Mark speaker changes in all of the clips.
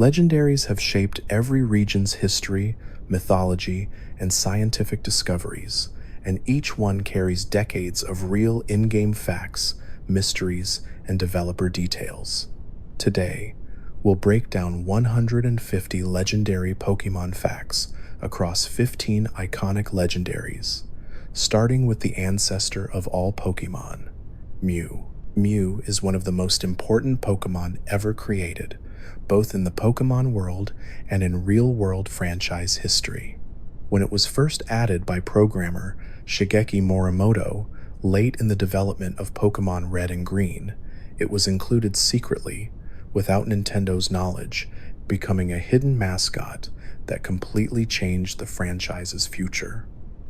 Speaker 1: Legendaries have shaped every region's history, mythology, and scientific discoveries, and each one carries decades of real in-game facts, mysteries, and developer details. Today, we'll break down 150 legendary Pokémon facts across 15 iconic legendaries, starting with the ancestor of all Pokémon, Mew. Mew is one of the most important Pokémon ever created, both in the Pokémon world and in real-world franchise history. When it was first added by programmer Shigeki Morimoto late in the development of Pokémon Red and Green, it was included secretly, without Nintendo's knowledge, becoming a hidden mascot that completely changed the franchise's future.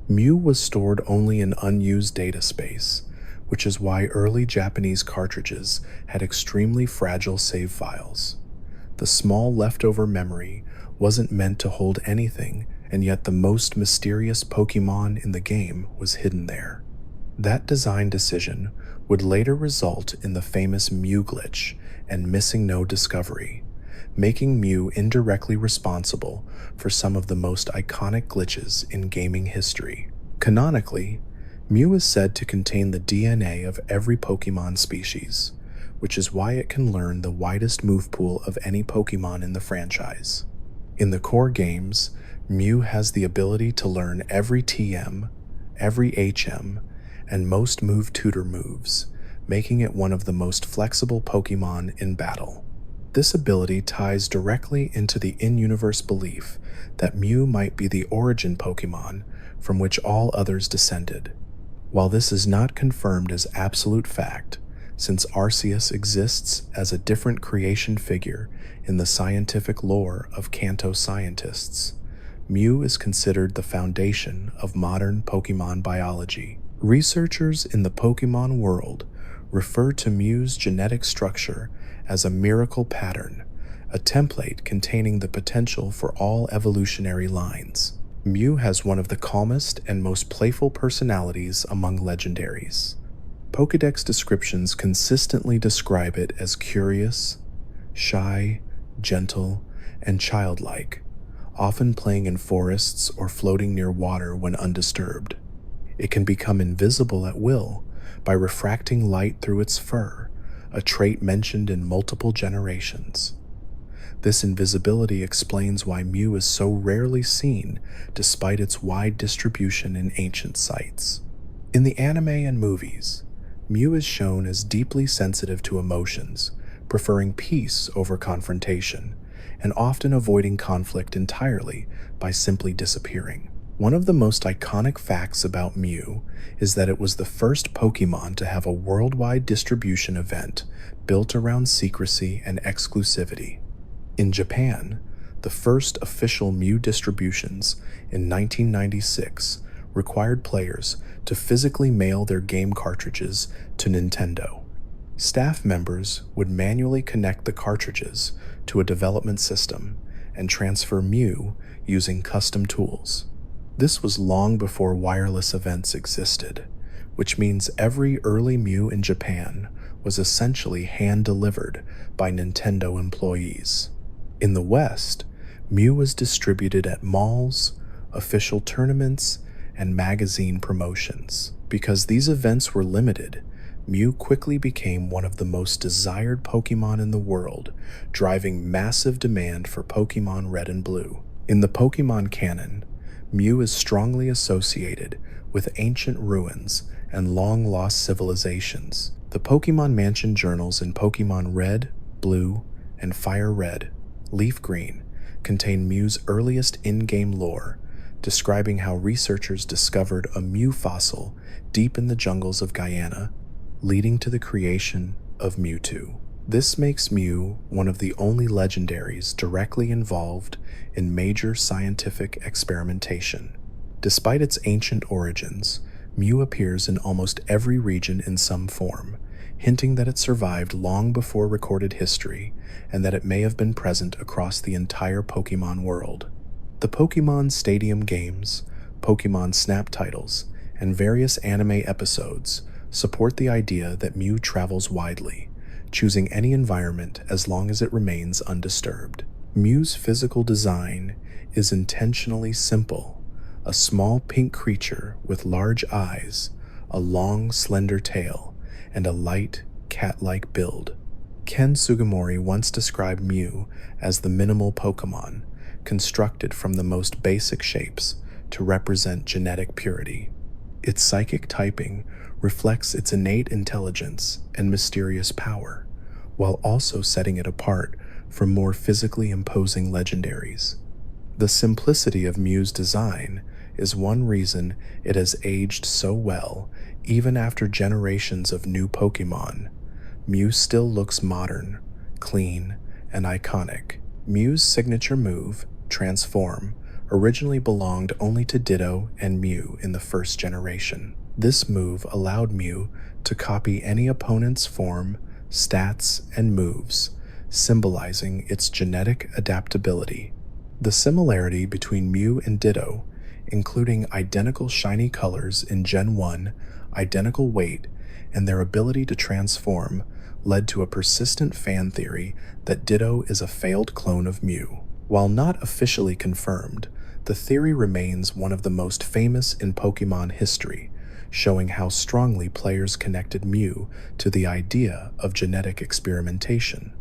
Speaker 1: Mew was stored only in unused data space, which is why early Japanese cartridges had extremely fragile save files. The small leftover memory wasn't meant to hold anything, and yet the most mysterious Pokémon in the game was hidden there. That design decision would later result in the famous Mew glitch and missing node discovery, making Mew indirectly responsible for some of the most iconic glitches in gaming history. Canonically, Mew is said to contain the DNA of every Pokémon species, which is why it can learn the widest move pool of any Pokémon in the franchise. In the core games, Mew has the ability to learn every TM, every HM, and most move tutor moves, making it one of the most flexible Pokémon in battle. This ability ties directly into the in-universe belief that Mew might be the origin Pokémon from which all others descended. While this is not confirmed as absolute fact, since Arceus exists as a different creation figure in the scientific lore of Kanto scientists, Mew is considered the foundation of modern Pokémon biology. Researchers in the Pokémon world refer to Mew's genetic structure as a miracle pattern, a template containing the potential for all evolutionary lines. Mew has one of the calmest and most playful personalities among legendaries. Pokédex descriptions consistently describe it as curious, shy, gentle, and childlike, often playing in forests or floating near water when undisturbed. It can become invisible at will by refracting light through its fur, a trait mentioned in multiple generations. This invisibility explains why Mew is so rarely seen despite its wide distribution in ancient sites. In the anime and movies, Mew is shown as deeply sensitive to emotions, preferring peace over confrontation, and often avoiding conflict entirely by simply disappearing. One of the most iconic facts about Mew is that it was the first Pokémon to have a worldwide distribution event built around secrecy and exclusivity. In Japan, the first official Mew distributions in 1996 required players to physically mail their game cartridges to Nintendo. Staff members would manually connect the cartridges to a development system and transfer Mew using custom tools. This was long before wireless events existed, which means every early Mew in Japan was essentially hand-delivered by Nintendo employees. In the West, Mew was distributed at malls, official tournaments, and magazine promotions. Because these events were limited, Mew quickly became one of the most desired Pokémon in the world, driving massive demand for Pokémon Red and Blue. In the Pokémon canon, Mew is strongly associated with ancient ruins and long-lost civilizations. The Pokémon Mansion journals in Pokémon Red, Blue, and Fire Red, Leaf Green contain Mew's earliest in-game lore, describing how researchers discovered a Mew fossil deep in the jungles of Guyana, leading to the creation of Mewtwo. This makes Mew one of the only legendaries directly involved in major scientific experimentation. Despite its ancient origins, Mew appears in almost every region in some form, hinting that it survived long before recorded history and that it may have been present across the entire Pokémon world. The Pokémon Stadium games, Pokémon Snap titles, and various anime episodes support the idea that Mew travels widely, choosing any environment as long as it remains undisturbed. Mew's physical design is intentionally simple: a small pink creature with large eyes, a long, slender tail, and a light, cat-like build. Ken Sugimori once described Mew as the minimal Pokémon, constructed from the most basic shapes to represent genetic purity. Its psychic typing reflects its innate intelligence and mysterious power, while also setting it apart from more physically imposing legendaries. The simplicity of Mew's design is one reason it has aged so well even after generations of new Pokémon. Mew still looks modern, clean, and iconic. Mew's signature move, Transform, originally belonged only to Ditto and Mew in the first generation. This move allowed Mew to copy any opponent's form, stats, and moves, symbolizing its genetic adaptability. The similarity between Mew and Ditto, including identical shiny colors in Gen 1, identical weight, and their ability to transform, led to a persistent fan theory that Ditto is a failed clone of Mew. While not officially confirmed, the theory remains one of the most famous in Pokémon history, showing how strongly players connected Mew to the idea of genetic experimentation.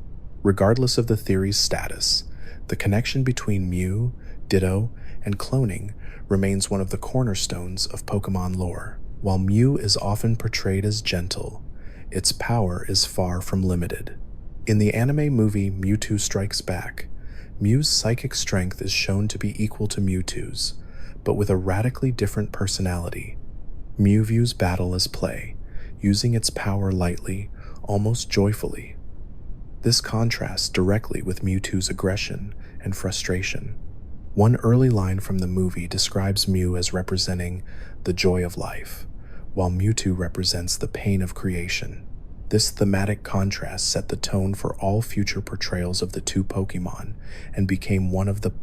Speaker 1: Regardless of the theory's status, the connection between Mew, Ditto, and cloning remains one of the cornerstones of Pokémon lore. While Mew is often portrayed as gentle, its power is far from limited. In the anime movie Mewtwo Strikes Back, Mew's psychic strength is shown to be equal to Mewtwo's, but with a radically different personality. Mew views battle as play, using its power lightly, almost joyfully. This contrasts directly with Mewtwo's aggression and frustration. One early line from the movie describes Mew as representing the joy of life, while Mewtwo represents the pain of creation. This thematic contrast set the tone for all future portrayals of the two Pokémon and became one of the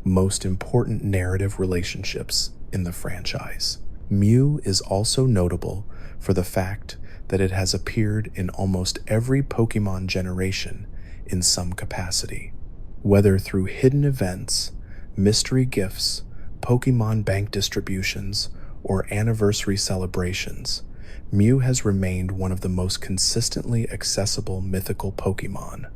Speaker 1: most important narrative relationships in the franchise. Mew is also notable for the fact that it has appeared in almost every Pokémon generation in some capacity. Whether through hidden events, mystery gifts, Pokémon Bank distributions, or anniversary celebrations, Mew has remained one of the most consistently accessible mythical Pokémon.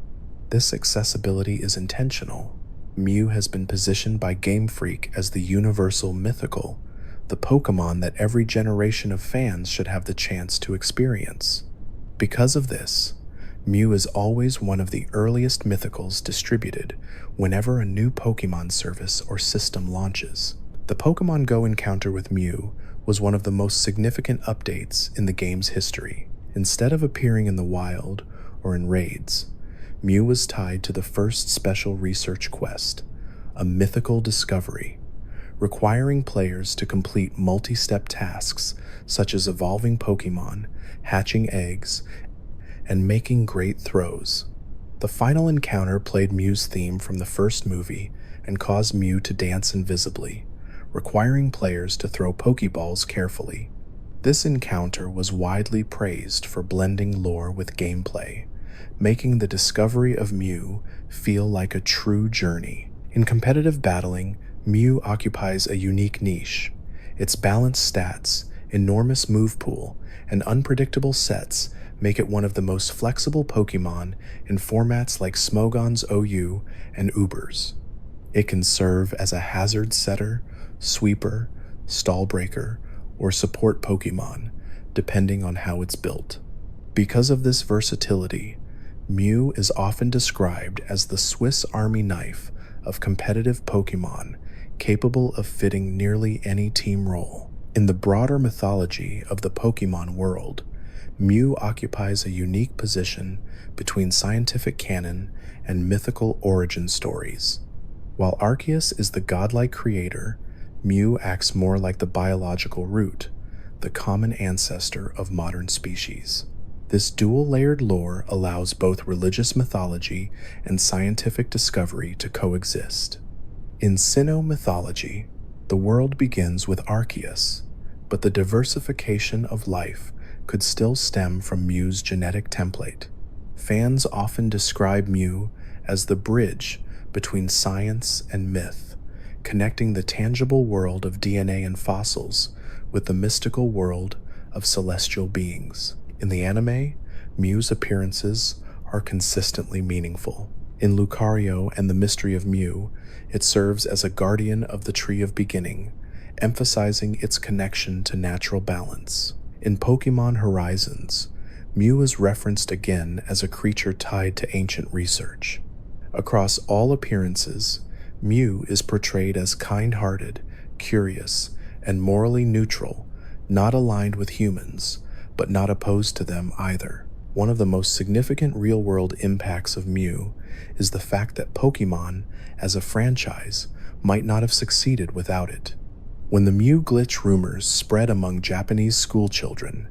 Speaker 1: This accessibility is intentional. Mew has been positioned by Game Freak as the universal mythical, the Pokémon that every generation of fans should have the chance to experience. Because of this, Mew is always one of the earliest mythicals distributed whenever a new Pokémon service or system launches. The Pokémon Go encounter with Mew was one of the most significant updates in the game's history. Instead of appearing in the wild or in raids, Mew was tied to the first special research quest, a mythical discovery, requiring players to complete multi-step tasks such as evolving Pokémon, hatching eggs, and making great throws. The final encounter played Mew's theme from the first movie and caused Mew to dance invisibly, requiring players to throw Pokeballs carefully. This encounter was widely praised for blending lore with gameplay, making the discovery of Mew feel like a true journey. In competitive battling, Mew occupies a unique niche. Its balanced stats, enormous move pool, and unpredictable sets make it one of the most flexible Pokémon in formats like Smogon's OU and Ubers. It can serve as a hazard setter, sweeper, stall breaker, or support Pokémon, depending on how it's built. Because of this versatility, Mew is often described as the Swiss Army knife of competitive Pokémon, capable of fitting nearly any team role. In the broader mythology of the Pokémon world, Mew occupies a unique position between scientific canon and mythical origin stories. While Arceus is the godlike creator, Mew acts more like the biological root, the common ancestor of modern species. This dual-layered lore allows both religious mythology and scientific discovery to coexist. In Sinnoh mythology, the world begins with Arceus, but the diversification of life could still stem from Mew's genetic template. Fans often describe Mew as the bridge between science and myth, connecting the tangible world of DNA and fossils with the mystical world of celestial beings. In the anime, Mew's appearances are consistently meaningful. In Lucario and the Mystery of Mew, it serves as a guardian of the Tree of Beginning, emphasizing its connection to natural balance. In Pokemon Horizons, Mew is referenced again as a creature tied to ancient research. Across all appearances, Mew is portrayed as kind-hearted, curious, and morally neutral, not aligned with humans, but not opposed to them either. One of the most significant real-world impacts of Mew is the fact that Pokemon, as a franchise, might not have succeeded without it. When the Mew glitch rumors spread among Japanese schoolchildren,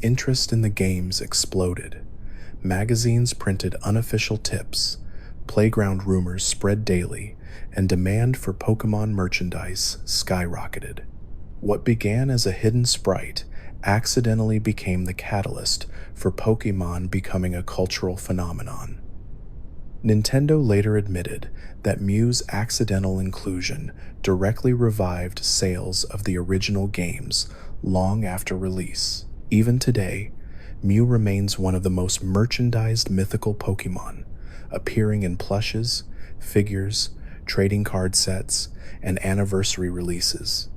Speaker 1: interest in the games exploded. Magazines printed unofficial tips, playground rumors spread daily, and demand for Pokemon merchandise skyrocketed. What began as a hidden sprite accidentally became the catalyst for Pokemon becoming a cultural phenomenon. Nintendo later admitted that Mew's accidental inclusion directly revived sales of the original games long after release. Even today, Mew remains one of the most merchandised mythical Pokemon, appearing in plushes, figures, trading card sets, and anniversary releases.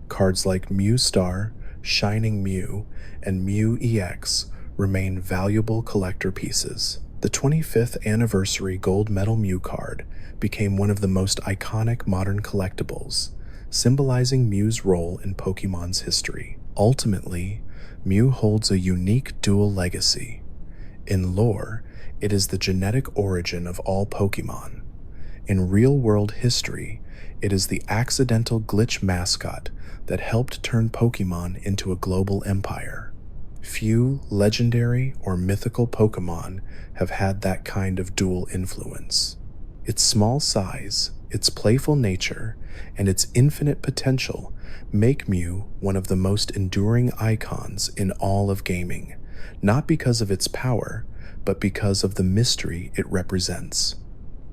Speaker 1: Cards like Mew Star, Shining Mew, and Mew EX remain valuable collector pieces. The 25th anniversary gold medal Mew card became one of the most iconic modern collectibles, symbolizing Mew's role in Pokemon's history. Ultimately, Mew holds a unique dual legacy. In lore, it is the genetic origin of all Pokemon. In real-world history, it is the accidental glitch mascot that helped turn Pokemon into a global empire. Few legendary or mythical Pokemon have had that kind of dual influence. Its small size, its playful nature, and its infinite potential make Mew one of the most enduring icons in all of gaming, not because of its power, but because of the mystery it represents.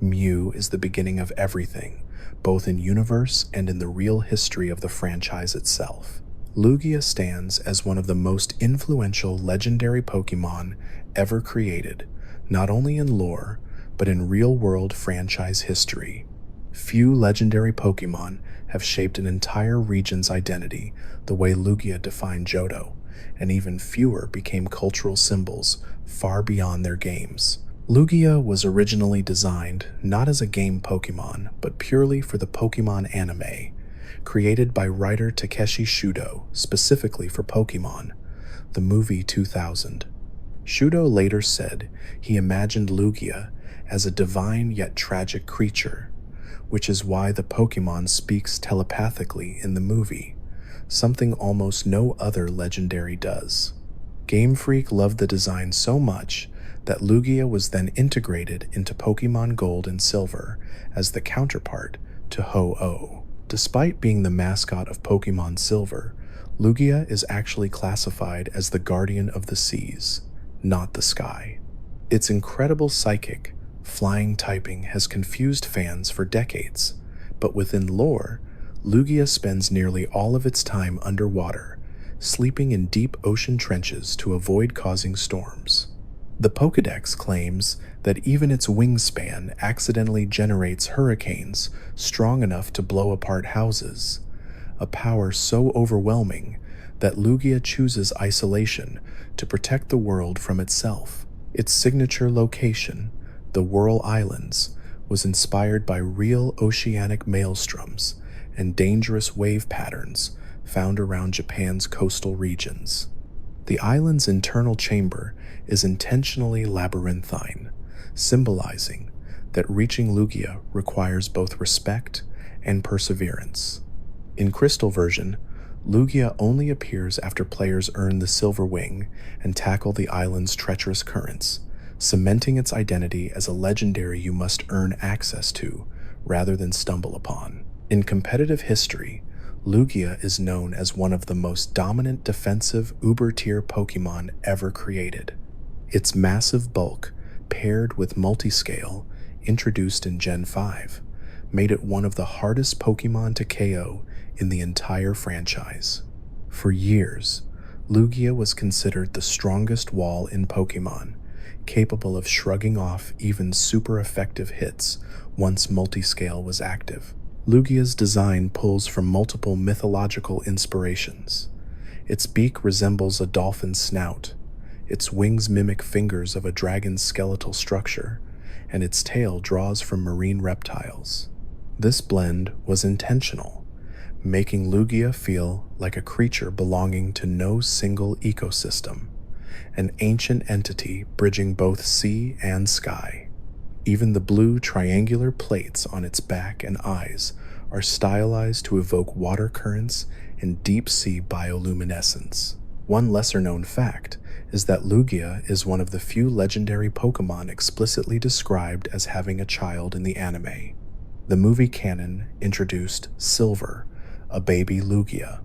Speaker 1: Mew is the beginning of everything, both in universe and in the real history of the franchise itself. Lugia stands as one of the most influential legendary Pokemon ever created, not only in lore, but in real-world franchise history. Few legendary Pokemon have shaped an entire region's identity the way Lugia defined Johto, and even fewer became cultural symbols far beyond their games. Lugia was originally designed not as a game Pokemon, but purely for the Pokemon anime, created by writer Takeshi Shudo specifically for Pokemon, the movie 2000. Shudo later said he imagined Lugia as a divine yet tragic creature, which is why the Pokemon speaks telepathically in the movie, something almost no other legendary does. Game Freak loved the design so much that Lugia was then integrated into Pokemon Gold and Silver as the counterpart to Ho-Oh. Despite being the mascot of Pokemon Silver, Lugia is actually classified as the guardian of the seas, not the sky. Its incredible psychic, flying typing has confused fans for decades, but within lore, Lugia spends nearly all of its time underwater, sleeping in deep ocean trenches to avoid causing storms. The Pokédex claims that even its wingspan accidentally generates hurricanes strong enough to blow apart houses, a power so overwhelming that Lugia chooses isolation to protect the world from itself. Its signature location, the Whirl Islands, was inspired by real oceanic maelstroms and dangerous wave patterns found around Japan's coastal regions. The island's internal chamber is intentionally labyrinthine, symbolizing that reaching Lugia requires both respect and perseverance. In Crystal version, Lugia only appears after players earn the Silver Wing and tackle the island's treacherous currents, cementing its identity as a legendary you must earn access to rather than stumble upon. In competitive history, Lugia is known as one of the most dominant defensive Uber-tier Pokemon ever created. Its massive bulk, paired with multiscale, introduced in Gen 5, made it one of the hardest Pokémon to KO in the entire franchise. For years, Lugia was considered the strongest wall in Pokémon, capable of shrugging off even super effective hits once multiscale was active. Lugia's design pulls from multiple mythological inspirations. Its beak resembles a dolphin's snout, its wings mimic fingers of a dragon's skeletal structure, and its tail draws from marine reptiles. This blend was intentional, making Lugia feel like a creature belonging to no single ecosystem, an ancient entity bridging both sea and sky. Even the blue triangular plates on its back and eyes are stylized to evoke water currents and deep-sea bioluminescence. One lesser-known fact is that Lugia is one of the few legendary Pokémon explicitly described as having a child in the anime. The movie canon introduced Silver, a baby Lugia,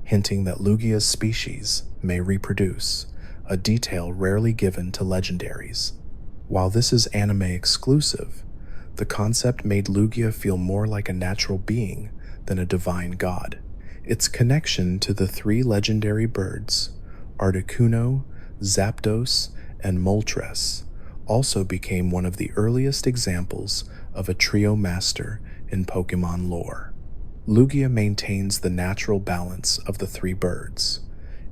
Speaker 1: hinting that Lugia's species may reproduce, a detail rarely given to legendaries. While this is anime exclusive, the concept made Lugia feel more like a natural being than a divine god. Its connection to the three legendary birds, Articuno, Zapdos, and Moltres, also became one of the earliest examples of a trio master in Pokémon lore. Lugia maintains the natural balance of the three birds.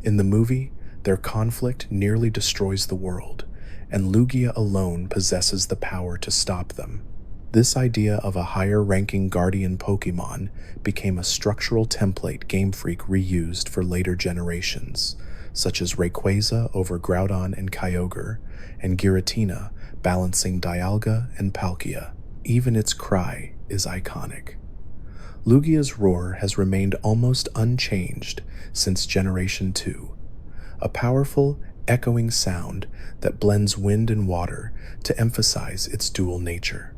Speaker 1: In the movie, their conflict nearly destroys the world, and Lugia alone possesses the power to stop them. This idea of a higher-ranking guardian Pokémon became a structural template Game Freak reused for later generations, such as Rayquaza over Groudon and Kyogre, and Giratina balancing Dialga and Palkia. Even its cry is iconic. Lugia's roar has remained almost unchanged since Generation 2, a powerful, echoing sound that blends wind and water to emphasize its dual nature.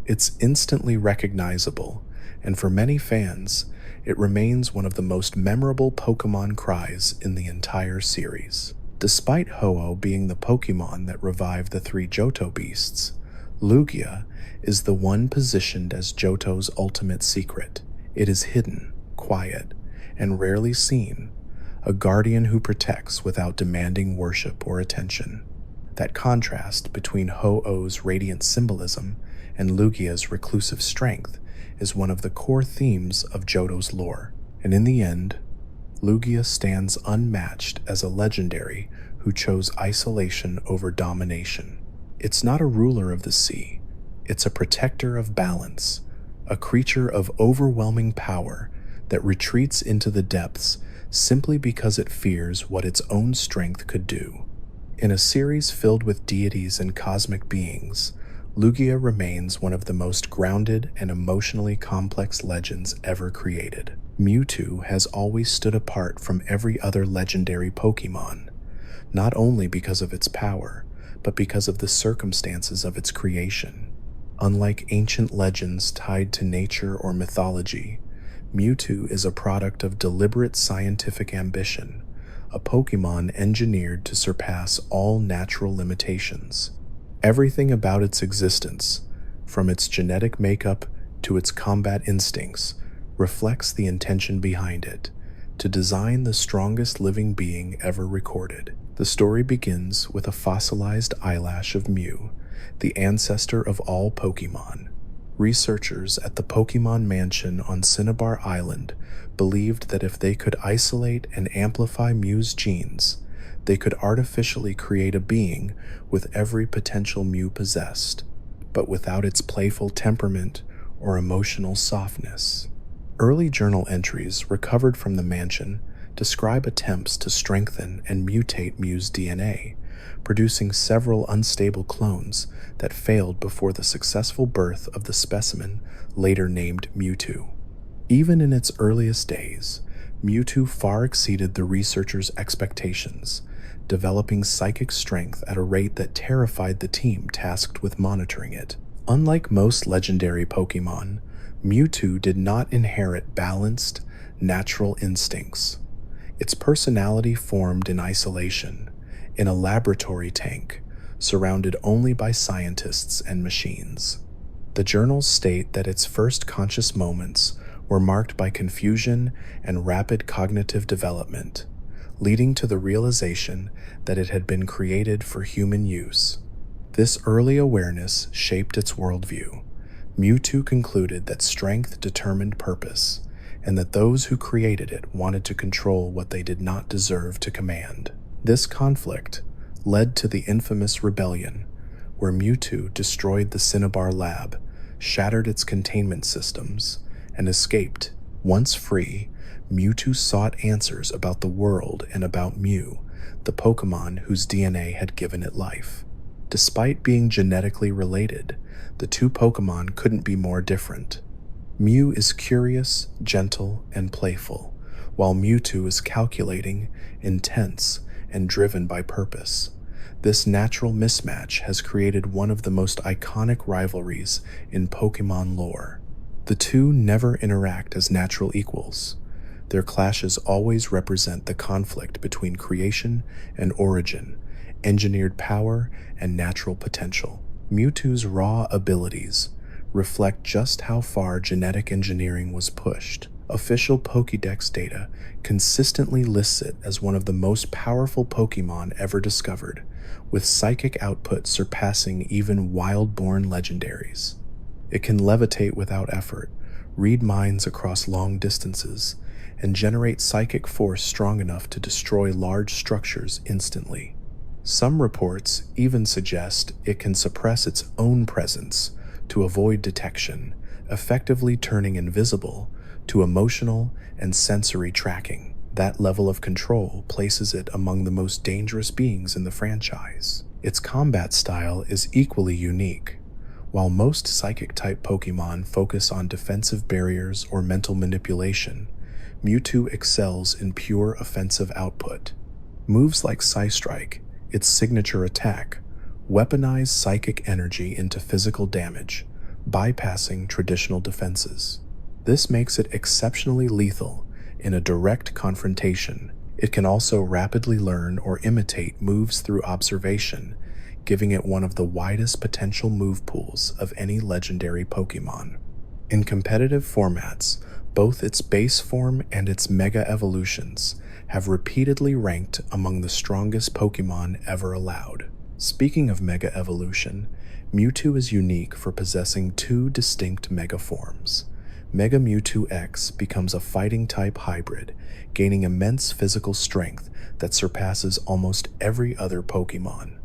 Speaker 1: It's instantly recognizable, and for many fans, it remains one of the most memorable Pokémon cries in the entire series. Despite Ho-Oh being the Pokémon that revived the three Johto beasts, Lugia is the one positioned as Johto's ultimate secret. It is hidden, quiet, and rarely seen, a guardian who protects without demanding worship or attention. That contrast between Ho-Oh's radiant symbolism and Lugia's reclusive strength is one of the core themes of Johto's lore, and in the end, Lugia stands unmatched as a legendary who chose isolation over domination. It's not a ruler of the sea, it's a protector of balance, a creature of overwhelming power that retreats into the depths simply because it fears what its own strength could do. In a series filled with deities and cosmic beings, Lugia remains one of the most grounded and emotionally complex legends ever created. Mewtwo has always stood apart from every other legendary Pokémon, not only because of its power, but because of the circumstances of its creation. Unlike ancient legends tied to nature or mythology, Mewtwo is a product of deliberate scientific ambition, a Pokémon engineered to surpass all natural limitations. Everything about its existence, from its genetic makeup to its combat instincts, reflects the intention behind it, to design the strongest living being ever recorded. The story begins with a fossilized eyelash of Mew, the ancestor of all Pokémon. Researchers at the Pokémon Mansion on Cinnabar Island believed that if they could isolate and amplify Mew's genes, they could artificially create a being with every potential Mew possessed, but without its playful temperament or emotional softness. Early journal entries recovered from the mansion describe attempts to strengthen and mutate Mew's DNA, producing several unstable clones that failed before the successful birth of the specimen later named Mewtwo. Even in its earliest days, Mewtwo far exceeded the researchers' expectations, developing psychic strength at a rate that terrified the team tasked with monitoring it. Unlike most legendary Pokémon, Mewtwo did not inherit balanced, natural instincts. Its personality formed in isolation, in a laboratory tank, surrounded only by scientists and machines. The journals state that its first conscious moments were marked by confusion and rapid cognitive development, leading to the realization that it had been created for human use. This early awareness shaped its worldview. Mewtwo concluded that strength determined purpose, and that those who created it wanted to control what they did not deserve to command. This conflict led to the infamous rebellion, where Mewtwo destroyed the Cinnabar lab, shattered its containment systems, and escaped. Once free, Mewtwo sought answers about the world and about Mew, the Pokémon whose DNA had given it life. Despite being genetically related, the two Pokémon couldn't be more different. Mew is curious, gentle, and playful, while Mewtwo is calculating, intense, and driven by purpose. This natural mismatch has created one of the most iconic rivalries in Pokémon lore. The two never interact as natural equals. Their clashes always represent the conflict between creation and origin, engineered power and natural potential. Mewtwo's raw abilities reflect just how far genetic engineering was pushed. Official Pokédex data consistently lists it as one of the most powerful Pokémon ever discovered, with psychic output surpassing even wild-born legendaries. It can levitate without effort, read minds across long distances, and generate psychic force strong enough to destroy large structures instantly. Some reports even suggest it can suppress its own presence to avoid detection, effectively turning invisible to emotional and sensory tracking. That level of control places it among the most dangerous beings in the franchise. Its combat style is equally unique. While most psychic-type Pokémon focus on defensive barriers or mental manipulation, Mewtwo excels in pure offensive output. Moves like Psystrike, its signature attack, weaponize psychic energy into physical damage, bypassing traditional defenses. This makes it exceptionally lethal in a direct confrontation. It can also rapidly learn or imitate moves through observation, giving it one of the widest potential move pools of any legendary Pokémon. In competitive formats, both its base form and its mega evolutions have repeatedly ranked among the strongest Pokémon ever allowed. Speaking of mega evolution, Mewtwo is unique for possessing two distinct mega forms. Mega Mewtwo X becomes a fighting-type hybrid, gaining immense physical strength that surpasses almost every other Pokémon.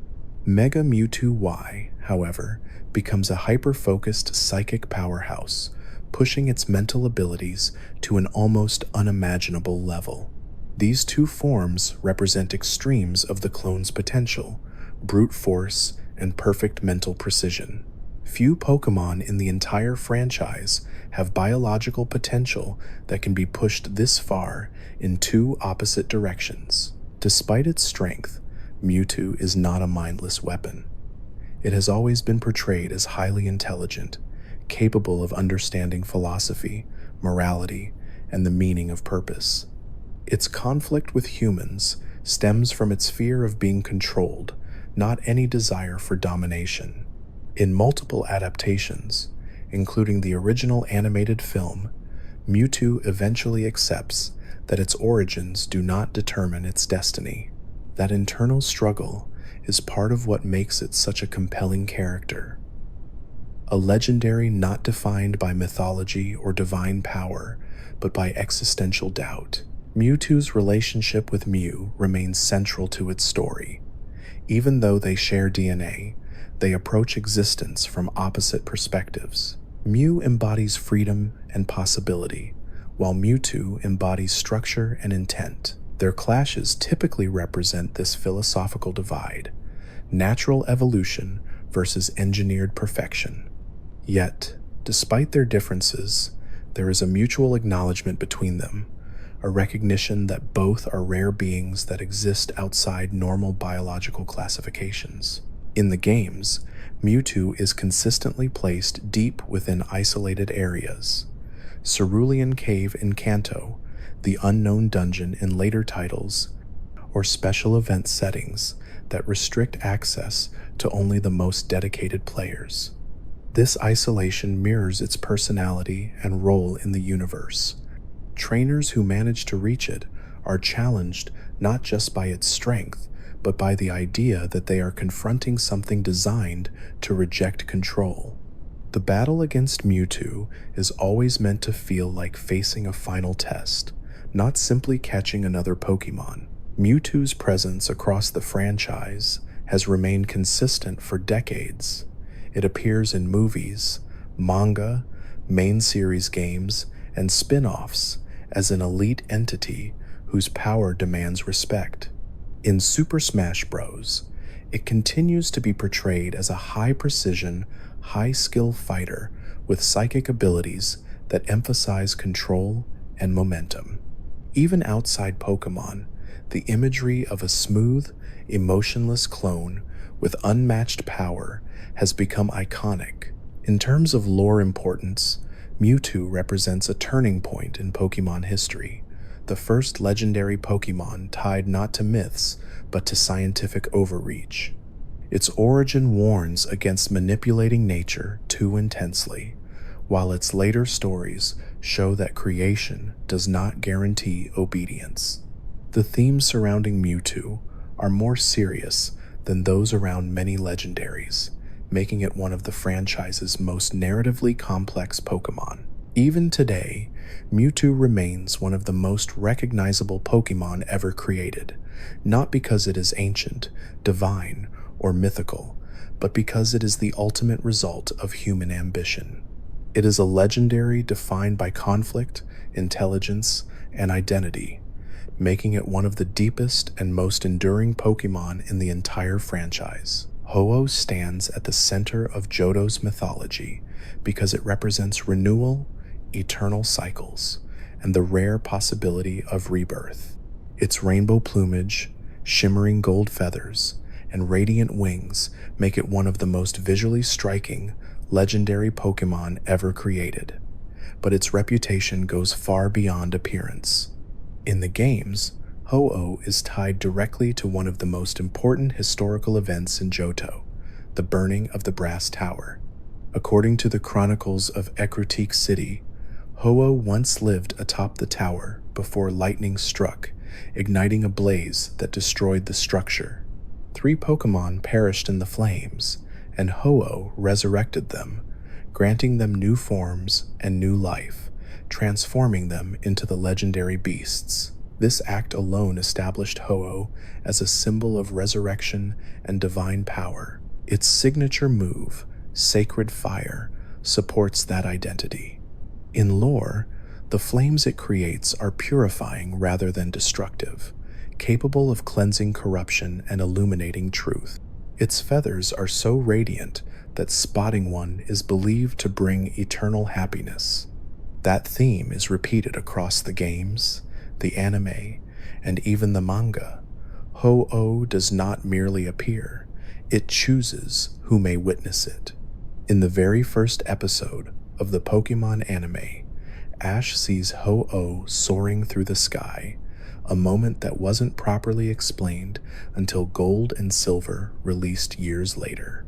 Speaker 1: Mega Mewtwo Y, however, becomes a hyper-focused psychic powerhouse, pushing its mental abilities to an almost unimaginable level. These two forms represent extremes of the clone's potential, brute force, and perfect mental precision. Few Pokémon in the entire franchise have biological potential that can be pushed this far in two opposite directions. Despite its strength, Mewtwo is not a mindless weapon. It has always been portrayed as highly intelligent, capable of understanding philosophy, morality, and the meaning of purpose. Its conflict with humans stems from its fear of being controlled, not any desire for domination. In multiple adaptations, including the original animated film, Mewtwo eventually accepts that its origins do not determine its destiny. That internal struggle is part of what makes it such a compelling character. A legendary not defined by mythology or divine power, but by existential doubt. Mewtwo's relationship with Mew remains central to its story. Even though they share DNA, they approach existence from opposite perspectives. Mew embodies freedom and possibility, while Mewtwo embodies structure and intent. Their clashes typically represent this philosophical divide: natural evolution versus engineered perfection. Yet, despite their differences, there is a mutual acknowledgement between them, a recognition that both are rare beings that exist outside normal biological classifications. In the games, Mewtwo is consistently placed deep within isolated areas. Cerulean Cave in Kanto, the Unknown Dungeon in later titles, or special event settings that restrict access to only the most dedicated players. This isolation mirrors its personality and role in the universe. Trainers who manage to reach it are challenged not just by its strength, but by the idea that they are confronting something designed to reject control. The battle against Mewtwo is always meant to feel like facing a final test, not simply catching another Pokémon. Mewtwo's presence across the franchise has remained consistent for decades. It appears in movies, manga, main series games, and spin-offs as an elite entity whose power demands respect. In Super Smash Bros., it continues to be portrayed as a high-precision, high-skill fighter with psychic abilities that emphasize control and momentum. Even outside Pokémon, the imagery of a smooth, emotionless clone with unmatched power has become iconic. In terms of lore importance, Mewtwo represents a turning point in Pokémon history, the first legendary Pokémon tied not to myths but to scientific overreach. Its origin warns against manipulating nature too intensely, while its later stories show that creation does not guarantee obedience. The themes surrounding Mewtwo are more serious than those around many legendaries, making it one of the franchise's most narratively complex Pokémon. Even today, Mewtwo remains one of the most recognizable Pokémon ever created, not because it is ancient, divine, or mythical, but because it is the ultimate result of human ambition. It is a legendary defined by conflict, intelligence, and identity, making it one of the deepest and most enduring Pokémon in the entire franchise. Ho-Oh stands at the center of Johto's mythology because it represents renewal, eternal cycles, and the rare possibility of rebirth. Its rainbow plumage, shimmering gold feathers, and radiant wings make it one of the most visually striking, legendary Pokémon ever created. But its reputation goes far beyond appearance. In the games, Ho-Oh is tied directly to one of the most important historical events in Johto, the burning of the Brass Tower. According to the Chronicles of Ecruteak City, Ho-Oh once lived atop the tower before lightning struck, igniting a blaze that destroyed the structure. 3 Pokémon perished in the flames, and Ho-Oh resurrected them, granting them new forms and new life, transforming them into the legendary beasts. This act alone established Ho-Oh as a symbol of resurrection and divine power. Its signature move, Sacred Fire, supports that identity. In lore, the flames it creates are purifying rather than destructive, capable of cleansing corruption and illuminating truth. Its feathers are so radiant that spotting one is believed to bring eternal happiness. That theme is repeated across the games, the anime, and even the manga. Ho-Oh does not merely appear, it chooses who may witness it. In the very first episode of the Pokémon anime, Ash sees Ho-Oh soaring through the sky, a moment that wasn't properly explained until Gold and Silver released years later.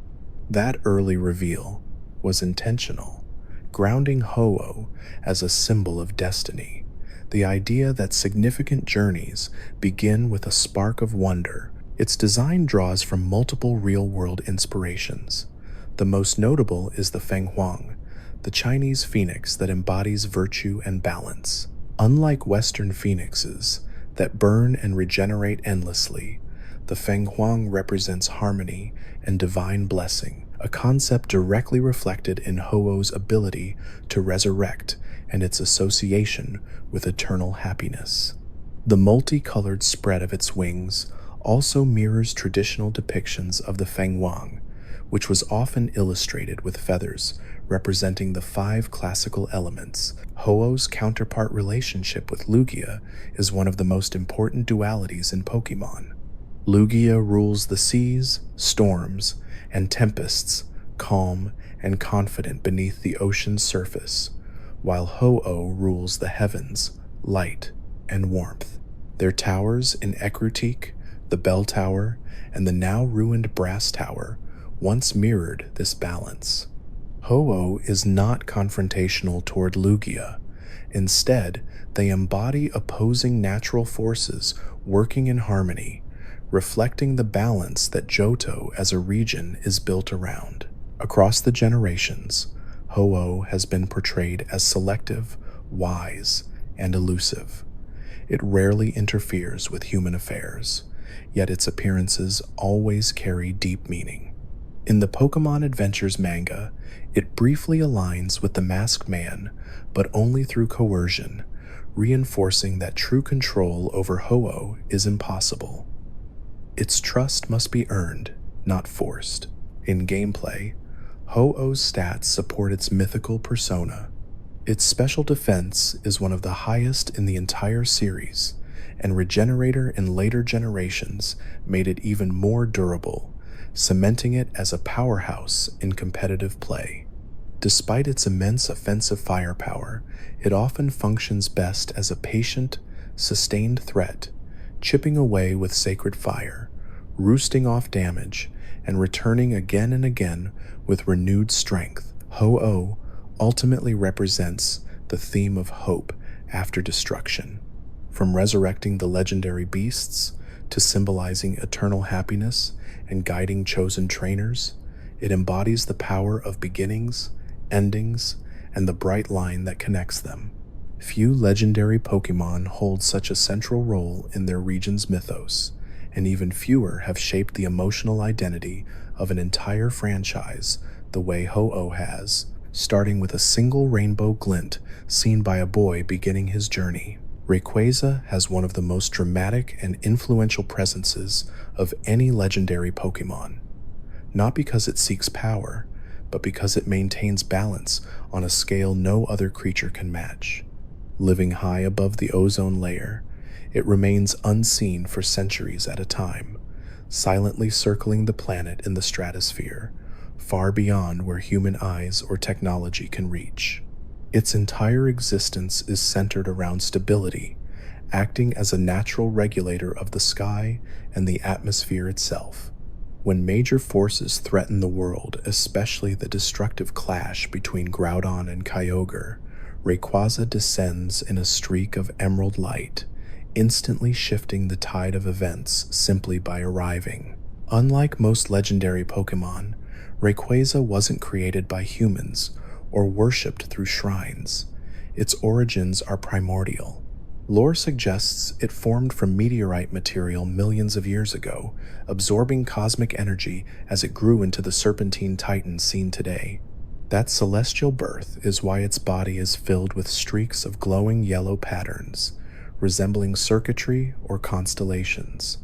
Speaker 1: That early reveal was intentional, grounding Ho-Oh as a symbol of destiny, the idea that significant journeys begin with a spark of wonder. Its design draws from multiple real-world inspirations. The most notable is the Feng Huang, the Chinese phoenix that embodies virtue and balance. Unlike Western phoenixes that burn and regenerate endlessly, the Feng Huang represents harmony and divine blessing, a concept directly reflected in Ho-Oh's ability to resurrect and its association with eternal happiness. The multicolored spread of its wings also mirrors traditional depictions of the Feng Huang, which was often illustrated with feathers representing the 5 classical elements. Ho-Oh's counterpart relationship with Lugia is one of the most important dualities in Pokémon. Lugia rules the seas, storms, and tempests, calm and confident beneath the ocean's surface, while Ho-Oh rules the heavens, light and warmth. Their towers in Ecruteak, the Bell Tower, and the now ruined Brass Tower once mirrored this balance. Ho-Oh is not confrontational toward Lugia. Instead, they embody opposing natural forces working in harmony, reflecting the balance that Johto as a region is built around. Across the generations, Ho-Oh has been portrayed as selective, wise, and elusive. It rarely interferes with human affairs, yet its appearances always carry deep meaning. In the Pokemon Adventures manga, it briefly aligns with the Masked Man, but only through coercion, reinforcing that true control over Ho-Oh is impossible. Its trust must be earned, not forced. In gameplay, Ho-Oh's stats support its mythical persona. Its special defense is one of the highest in the entire series, and Regenerator in later generations made it even more durable, cementing it as a powerhouse in competitive play. Despite its immense offensive firepower, it often functions best as a patient, sustained threat, chipping away with sacred fire, roosting off damage, and returning again and again with renewed strength. Ho-Oh ultimately represents the theme of hope after destruction. From resurrecting the legendary beasts to symbolizing eternal happiness and guiding chosen trainers, it embodies the power of beginnings, endings, and the bright line that connects them. Few legendary Pokemon hold such a central role in their region's mythos, and even fewer have shaped the emotional identity of an entire franchise the way Ho-Oh has, starting with a single rainbow glint seen by a boy beginning his journey. Rayquaza has one of the most dramatic and influential presences of any legendary Pokemon, not because it seeks power, but because it maintains balance on a scale no other creature can match. Living high above the ozone layer, it remains unseen for centuries at a time, silently circling the planet in the stratosphere, far beyond where human eyes or technology can reach. Its entire existence is centered around stability, acting as a natural regulator of the sky and the atmosphere itself. When major forces threaten the world, especially the destructive clash between Groudon and Kyogre, Rayquaza descends in a streak of emerald light, instantly shifting the tide of events simply by arriving. Unlike most legendary Pokemon, Rayquaza wasn't created by humans or worshipped through shrines. Its origins are primordial. Lore suggests it formed from meteorite material millions of years ago, absorbing cosmic energy as it grew into the serpentine titan seen today. That celestial birth is why its body is filled with streaks of glowing yellow patterns, resembling circuitry or constellations.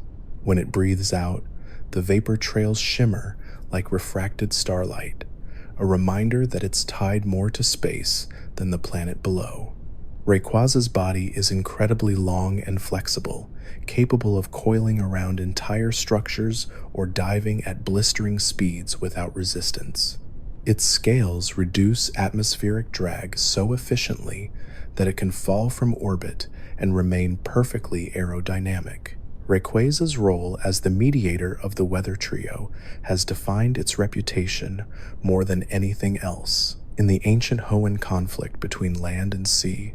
Speaker 1: When it breathes out, the vapor trails shimmer like refracted starlight, a reminder that it's tied more to space than the planet below. Rayquaza's body is incredibly long and flexible, capable of coiling around entire structures or diving at blistering speeds without resistance. Its scales reduce atmospheric drag so efficiently that it can fall from orbit and remain perfectly aerodynamic. Rayquaza's role as the mediator of the weather trio has defined its reputation more than anything else. In the ancient Hoenn conflict between land and sea,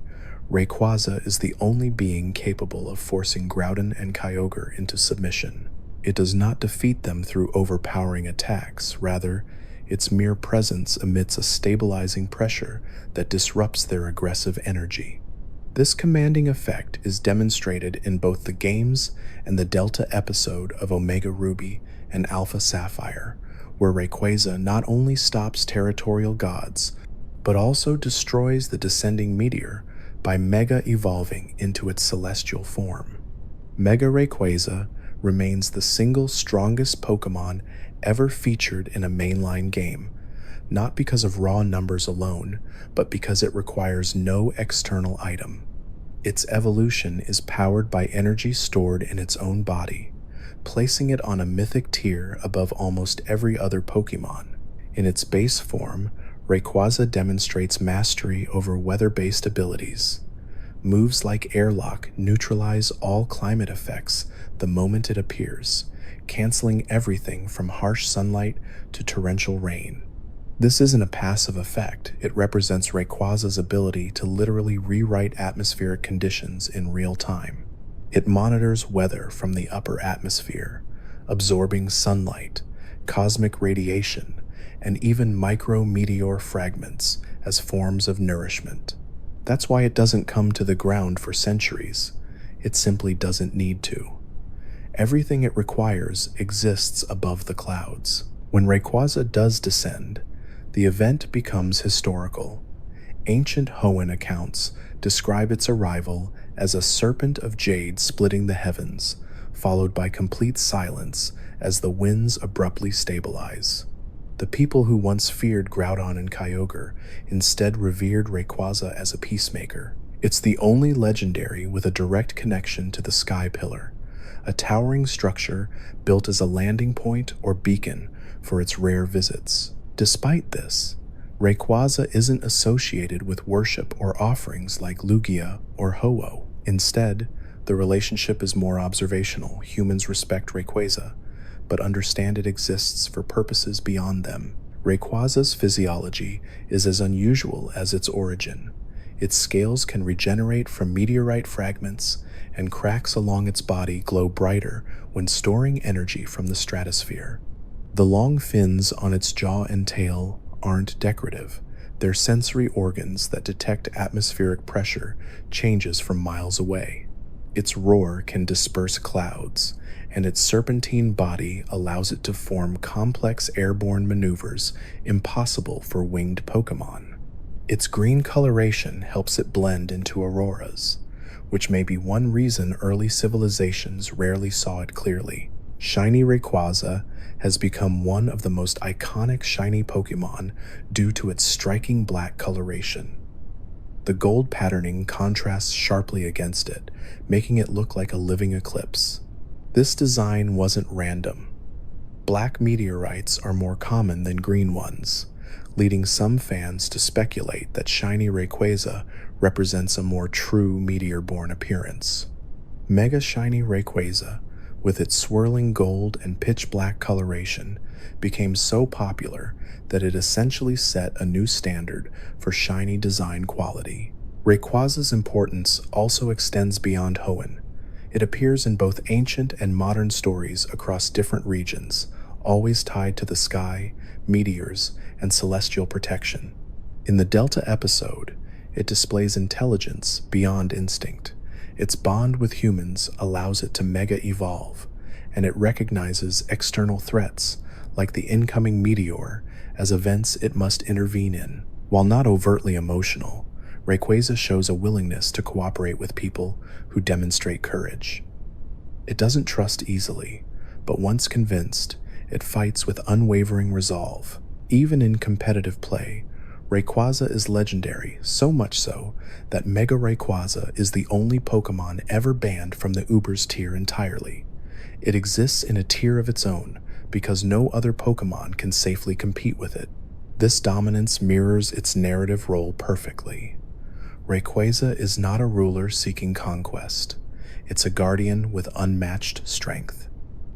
Speaker 1: Rayquaza is the only being capable of forcing Groudon and Kyogre into submission. It does not defeat them through overpowering attacks, rather, its mere presence emits a stabilizing pressure that disrupts their aggressive energy. This commanding effect is demonstrated in both the games and the Delta episode of Omega Ruby and Alpha Sapphire, where Rayquaza not only stops territorial gods, but also destroys the descending meteor by Mega evolving into its celestial form. Mega Rayquaza remains the single strongest Pokemon ever featured in a mainline game, not because of raw numbers alone, but because it requires no external item. Its evolution is powered by energy stored in its own body, placing it on a mythic tier above almost every other Pokemon. In its base form, Rayquaza demonstrates mastery over weather-based abilities. Moves like Airlock neutralize all climate effects the moment it appears, canceling everything from harsh sunlight to torrential rain. This isn't a passive effect, it represents Rayquaza's ability to literally rewrite atmospheric conditions in real time. It monitors weather from the upper atmosphere, absorbing sunlight, cosmic radiation, and even micrometeor fragments as forms of nourishment. That's why it doesn't come to the ground for centuries. It simply doesn't need to. Everything it requires exists above the clouds. When Rayquaza does descend, the event becomes historical. Ancient Hoenn accounts describe its arrival as a serpent of jade splitting the heavens, followed by complete silence as the winds abruptly stabilize. The people who once feared Groudon and Kyogre instead revered Rayquaza as a peacemaker. It's the only legendary with a direct connection to the Sky Pillar, a towering structure built as a landing point or beacon for its rare visits. Despite this, Rayquaza isn't associated with worship or offerings like Lugia or Ho-Oh. Instead, the relationship is more observational. Humans respect Rayquaza, but understand it exists for purposes beyond them. Rayquaza's physiology is as unusual as its origin. Its scales can regenerate from meteorite fragments, and cracks along its body glow brighter when storing energy from the stratosphere. The long fins on its jaw and tail aren't decorative. They're sensory organs that detect atmospheric pressure changes from miles away. Its roar can disperse clouds, and its serpentine body allows it to form complex airborne maneuvers impossible for winged Pokémon. Its green coloration helps it blend into auroras, which may be one reason early civilizations rarely saw it clearly. Shiny Rayquaza has become one of the most iconic shiny Pokémon due to its striking black coloration. The gold patterning contrasts sharply against it, making it look like a living eclipse. This design wasn't random. Black meteorites are more common than green ones, leading some fans to speculate that shiny Rayquaza represents a more true meteor-born appearance. Mega Shiny Rayquaza, with its swirling gold and pitch-black coloration, became so popular that it essentially set a new standard for shiny design quality. Rayquaza's importance also extends beyond Hoenn. It appears in both ancient and modern stories across different regions, always tied to the sky, meteors, and celestial protection. In the Delta episode, it displays intelligence beyond instinct. Its bond with humans allows it to mega-evolve, and it recognizes external threats, like the incoming meteor, as events it must intervene in. While not overtly emotional, Rayquaza shows a willingness to cooperate with people who demonstrate courage. It doesn't trust easily, but once convinced, it fights with unwavering resolve. Even in competitive play, Rayquaza is legendary, so much so that Mega Rayquaza is the only Pokémon ever banned from the Ubers tier entirely. It exists in a tier of its own because no other Pokémon can safely compete with it. This dominance mirrors its narrative role perfectly. Rayquaza is not a ruler seeking conquest. It's a guardian with unmatched strength.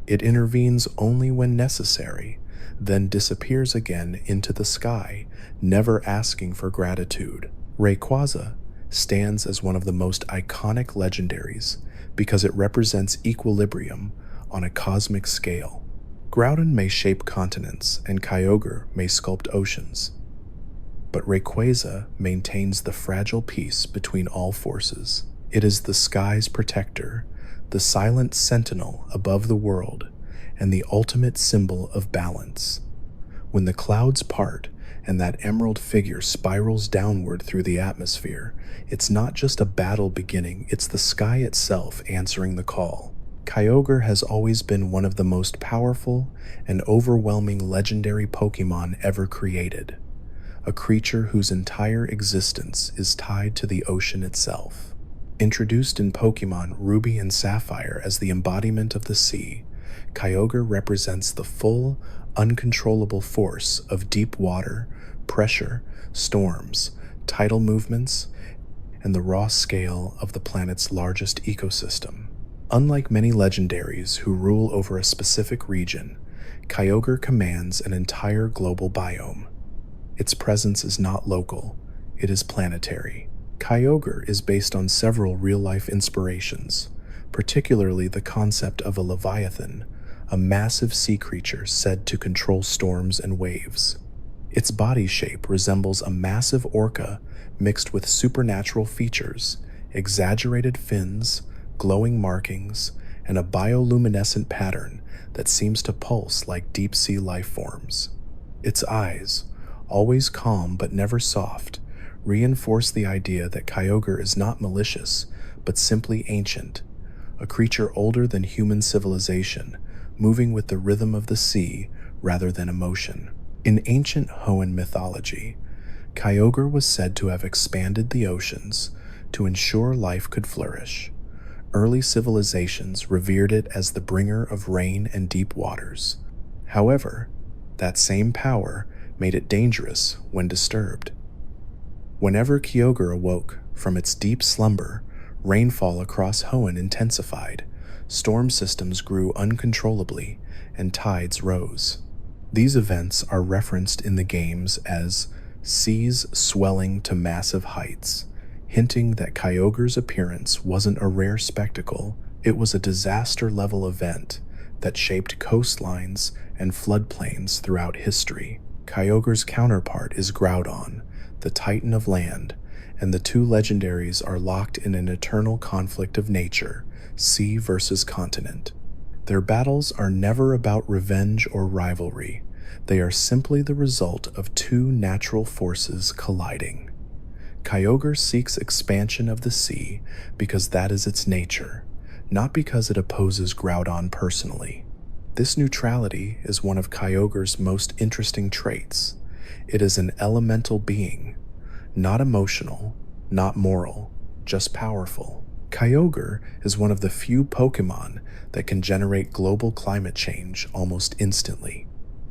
Speaker 1: It intervenes only when necessary, then disappears again into the sky, never asking for gratitude. Rayquaza stands as one of the most iconic legendaries because it represents equilibrium on a cosmic scale. Groudon may shape continents and Kyogre may sculpt oceans, but Rayquaza maintains the fragile peace between all forces. It is the sky's protector, the silent sentinel above the world, and the ultimate symbol of balance. When the clouds part and that emerald figure spirals downward through the atmosphere, it's not just a battle beginning, it's the sky itself answering the call. Kyogre has always been one of the most powerful and overwhelming legendary Pokémon ever created, a creature whose entire existence is tied to the ocean itself. Introduced in Pokémon Ruby and Sapphire as the embodiment of the sea, Kyogre represents the full, uncontrollable force of deep water, pressure, storms, tidal movements, and the raw scale of the planet's largest ecosystem. Unlike many legendaries who rule over a specific region, Kyogre commands an entire global biome. Its presence is not local, it is planetary. Kyogre is based on several real-life inspirations, particularly the concept of a leviathan, a massive sea creature said to control storms and waves. Its body shape resembles a massive orca mixed with supernatural features, exaggerated fins, glowing markings, and a bioluminescent pattern that seems to pulse like deep-sea life forms. Its eyes, always calm but never soft, reinforce the idea that Kyogre is not malicious, but simply ancient, a creature older than human civilization, moving with the rhythm of the sea rather than emotion. In ancient Hoenn mythology, Kyogre was said to have expanded the oceans to ensure life could flourish. Early civilizations revered it as the bringer of rain and deep waters. However, that same power made it dangerous when disturbed. Whenever Kyogre awoke from its deep slumber, rainfall across Hoenn intensified, storm systems grew uncontrollably, and tides rose. These events are referenced in the games as seas swelling to massive heights, hinting that Kyogre's appearance wasn't a rare spectacle, it was a disaster-level event that shaped coastlines and floodplains throughout history. Kyogre's counterpart is Groudon, the Titan of Land, and the two legendaries are locked in an eternal conflict of nature, sea versus continent. Their battles are never about revenge or rivalry. They are simply the result of two natural forces colliding. Kyogre seeks expansion of the sea because that is its nature, not because it opposes Groudon personally. This neutrality is one of Kyogre's most interesting traits. It is an elemental being, not emotional, not moral, just powerful. Kyogre is one of the few Pokémon that can generate global climate change almost instantly.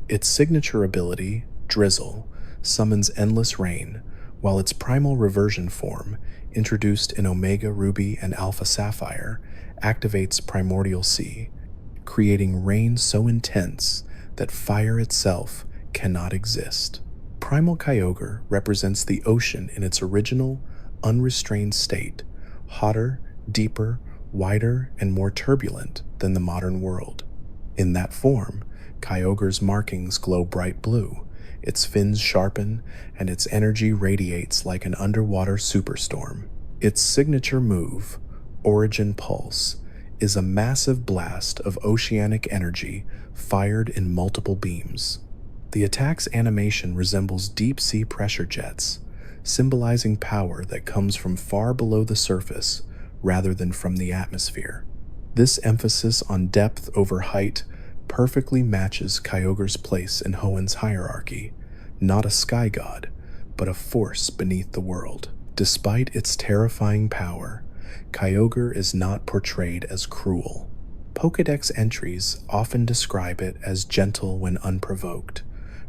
Speaker 1: Its signature ability, Drizzle, summons endless rain, while its primal reversion form, introduced in Omega Ruby and Alpha Sapphire, activates Primordial Sea, creating rain so intense that fire itself cannot exist. Primal Kyogre represents the ocean in its original, unrestrained state, hotter, deeper, wider, and more turbulent than the modern world. In that form, Kyogre's markings glow bright blue, its fins sharpen, and its energy radiates like an underwater superstorm. Its signature move, Origin Pulse, is a massive blast of oceanic energy fired in multiple beams. The attack's animation resembles deep-sea pressure jets, symbolizing power that comes from far below the surface rather than from the atmosphere. This emphasis on depth over height perfectly matches Kyogre's place in Hoenn's hierarchy, not a sky god, but a force beneath the world. Despite its terrifying power, Kyogre is not portrayed as cruel. Pokédex entries often describe it as gentle when unprovoked,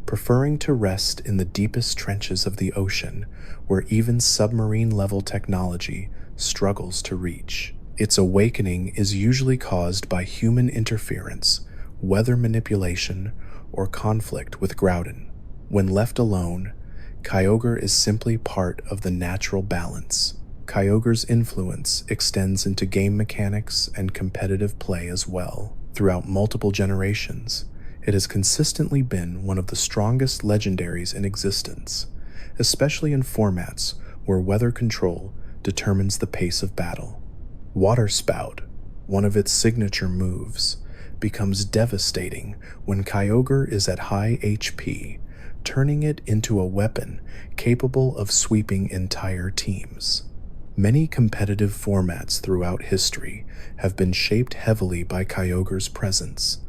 Speaker 1: preferring to rest in the deepest trenches of the ocean where even submarine-level technology struggles to reach. Its awakening is usually caused by human interference, weather manipulation, or conflict with Groudon. When left alone, Kyogre is simply part of the natural balance. Kyogre's influence extends into game mechanics and competitive play as well. Throughout multiple generations, it has consistently been one of the strongest legendaries in existence, especially in formats where weather control determines the pace of battle. Water Spout, one of its signature moves, becomes devastating when Kyogre is at high HP, turning it into a weapon capable of sweeping entire teams. Many competitive formats throughout history have been shaped heavily by Kyogre's presence,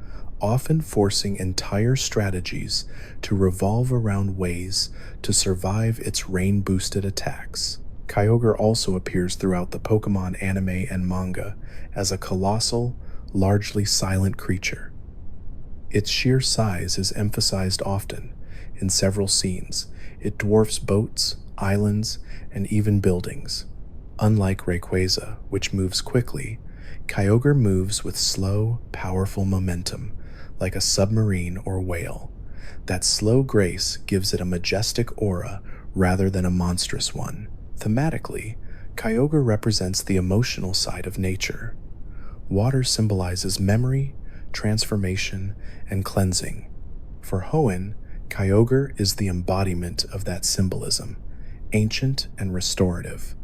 Speaker 1: often forcing entire strategies to revolve around ways to survive its rain-boosted attacks. Kyogre also appears throughout the Pokémon anime and manga as a colossal, largely silent creature. Its sheer size is emphasized often. In several scenes, it dwarfs boats, islands, and even buildings. Unlike Rayquaza, which moves quickly, Kyogre moves with slow, powerful momentum, like a submarine or whale, That slow grace gives it a majestic aura rather than a monstrous one. Thematically, Kyogre represents the emotional side of nature. Water symbolizes memory, transformation, and cleansing. For Hoenn, Kyogre is the embodiment of that symbolism, ancient and restorative,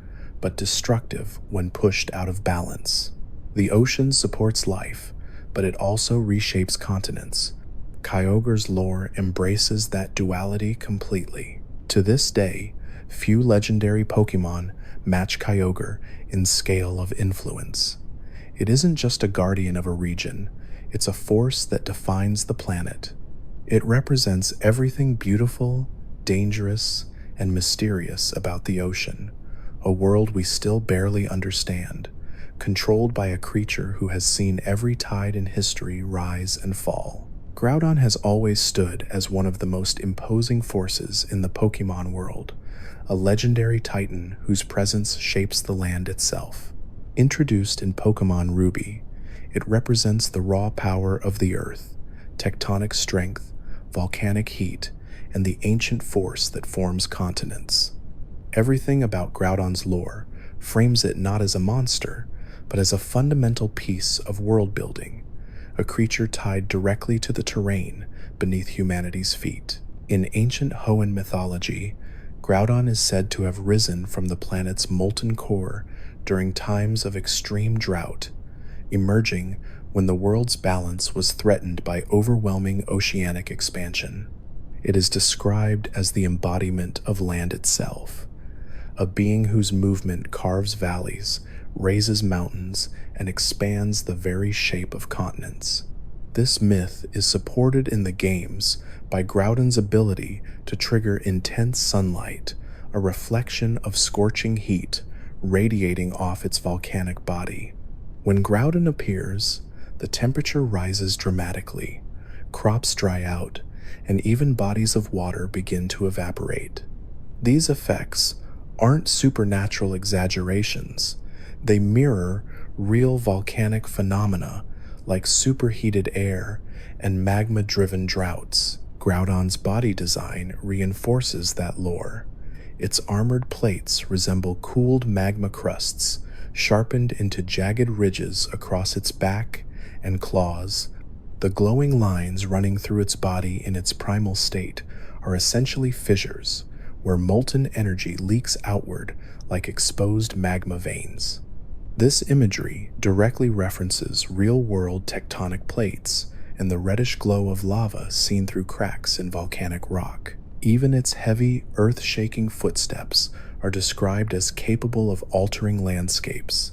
Speaker 1: but destructive when pushed out of balance. The ocean supports life, but it also reshapes continents. Kyogre's lore embraces that duality completely. To this day, few legendary Pokémon match Kyogre in scale of influence. It isn't just a guardian of a region, it's a force that defines the planet. It represents everything beautiful, dangerous, and mysterious about the ocean, a world we still barely understand, controlled by a creature who has seen every tide in history rise and fall. Groudon has always stood as one of the most imposing forces in the Pokémon world, a legendary titan whose presence shapes the land itself. Introduced in Pokémon Ruby, it represents the raw power of the earth, tectonic strength, volcanic heat, and the ancient force that forms continents. Everything about Groudon's lore frames it not as a monster, but as a fundamental piece of world building, a creature tied directly to the terrain beneath humanity's feet. In ancient Hoenn mythology, Groudon is said to have risen from the planet's molten core during times of extreme drought, emerging when the world's balance was threatened by overwhelming oceanic expansion. It is described as the embodiment of land itself, a being whose movement carves valleys, raises mountains, and expands the very shape of continents. This myth is supported in the games by Groudon's ability to trigger intense sunlight, a reflection of scorching heat radiating off its volcanic body. When Groudon appears, the temperature rises dramatically, crops dry out, and even bodies of water begin to evaporate. These effects aren't supernatural exaggerations. They mirror real volcanic phenomena like superheated air and magma-driven droughts. Groudon's body design reinforces that lore. Its armored plates resemble cooled magma crusts, sharpened into jagged ridges across its back and claws. The glowing lines running through its body in its primal state are essentially fissures, where molten energy leaks outward like exposed magma veins. This imagery directly references real-world tectonic plates and the reddish glow of lava seen through cracks in volcanic rock. Even its heavy, earth-shaking footsteps are described as capable of altering landscapes,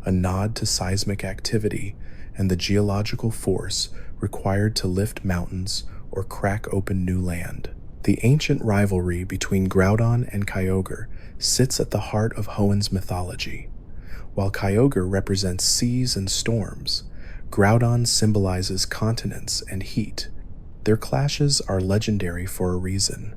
Speaker 1: a nod to seismic activity and the geological force required to lift mountains or crack open new land. The ancient rivalry between Groudon and Kyogre sits at the heart of Hoenn's mythology. While Kyogre represents seas and storms, Groudon symbolizes continents and heat. Their clashes are legendary for a reason.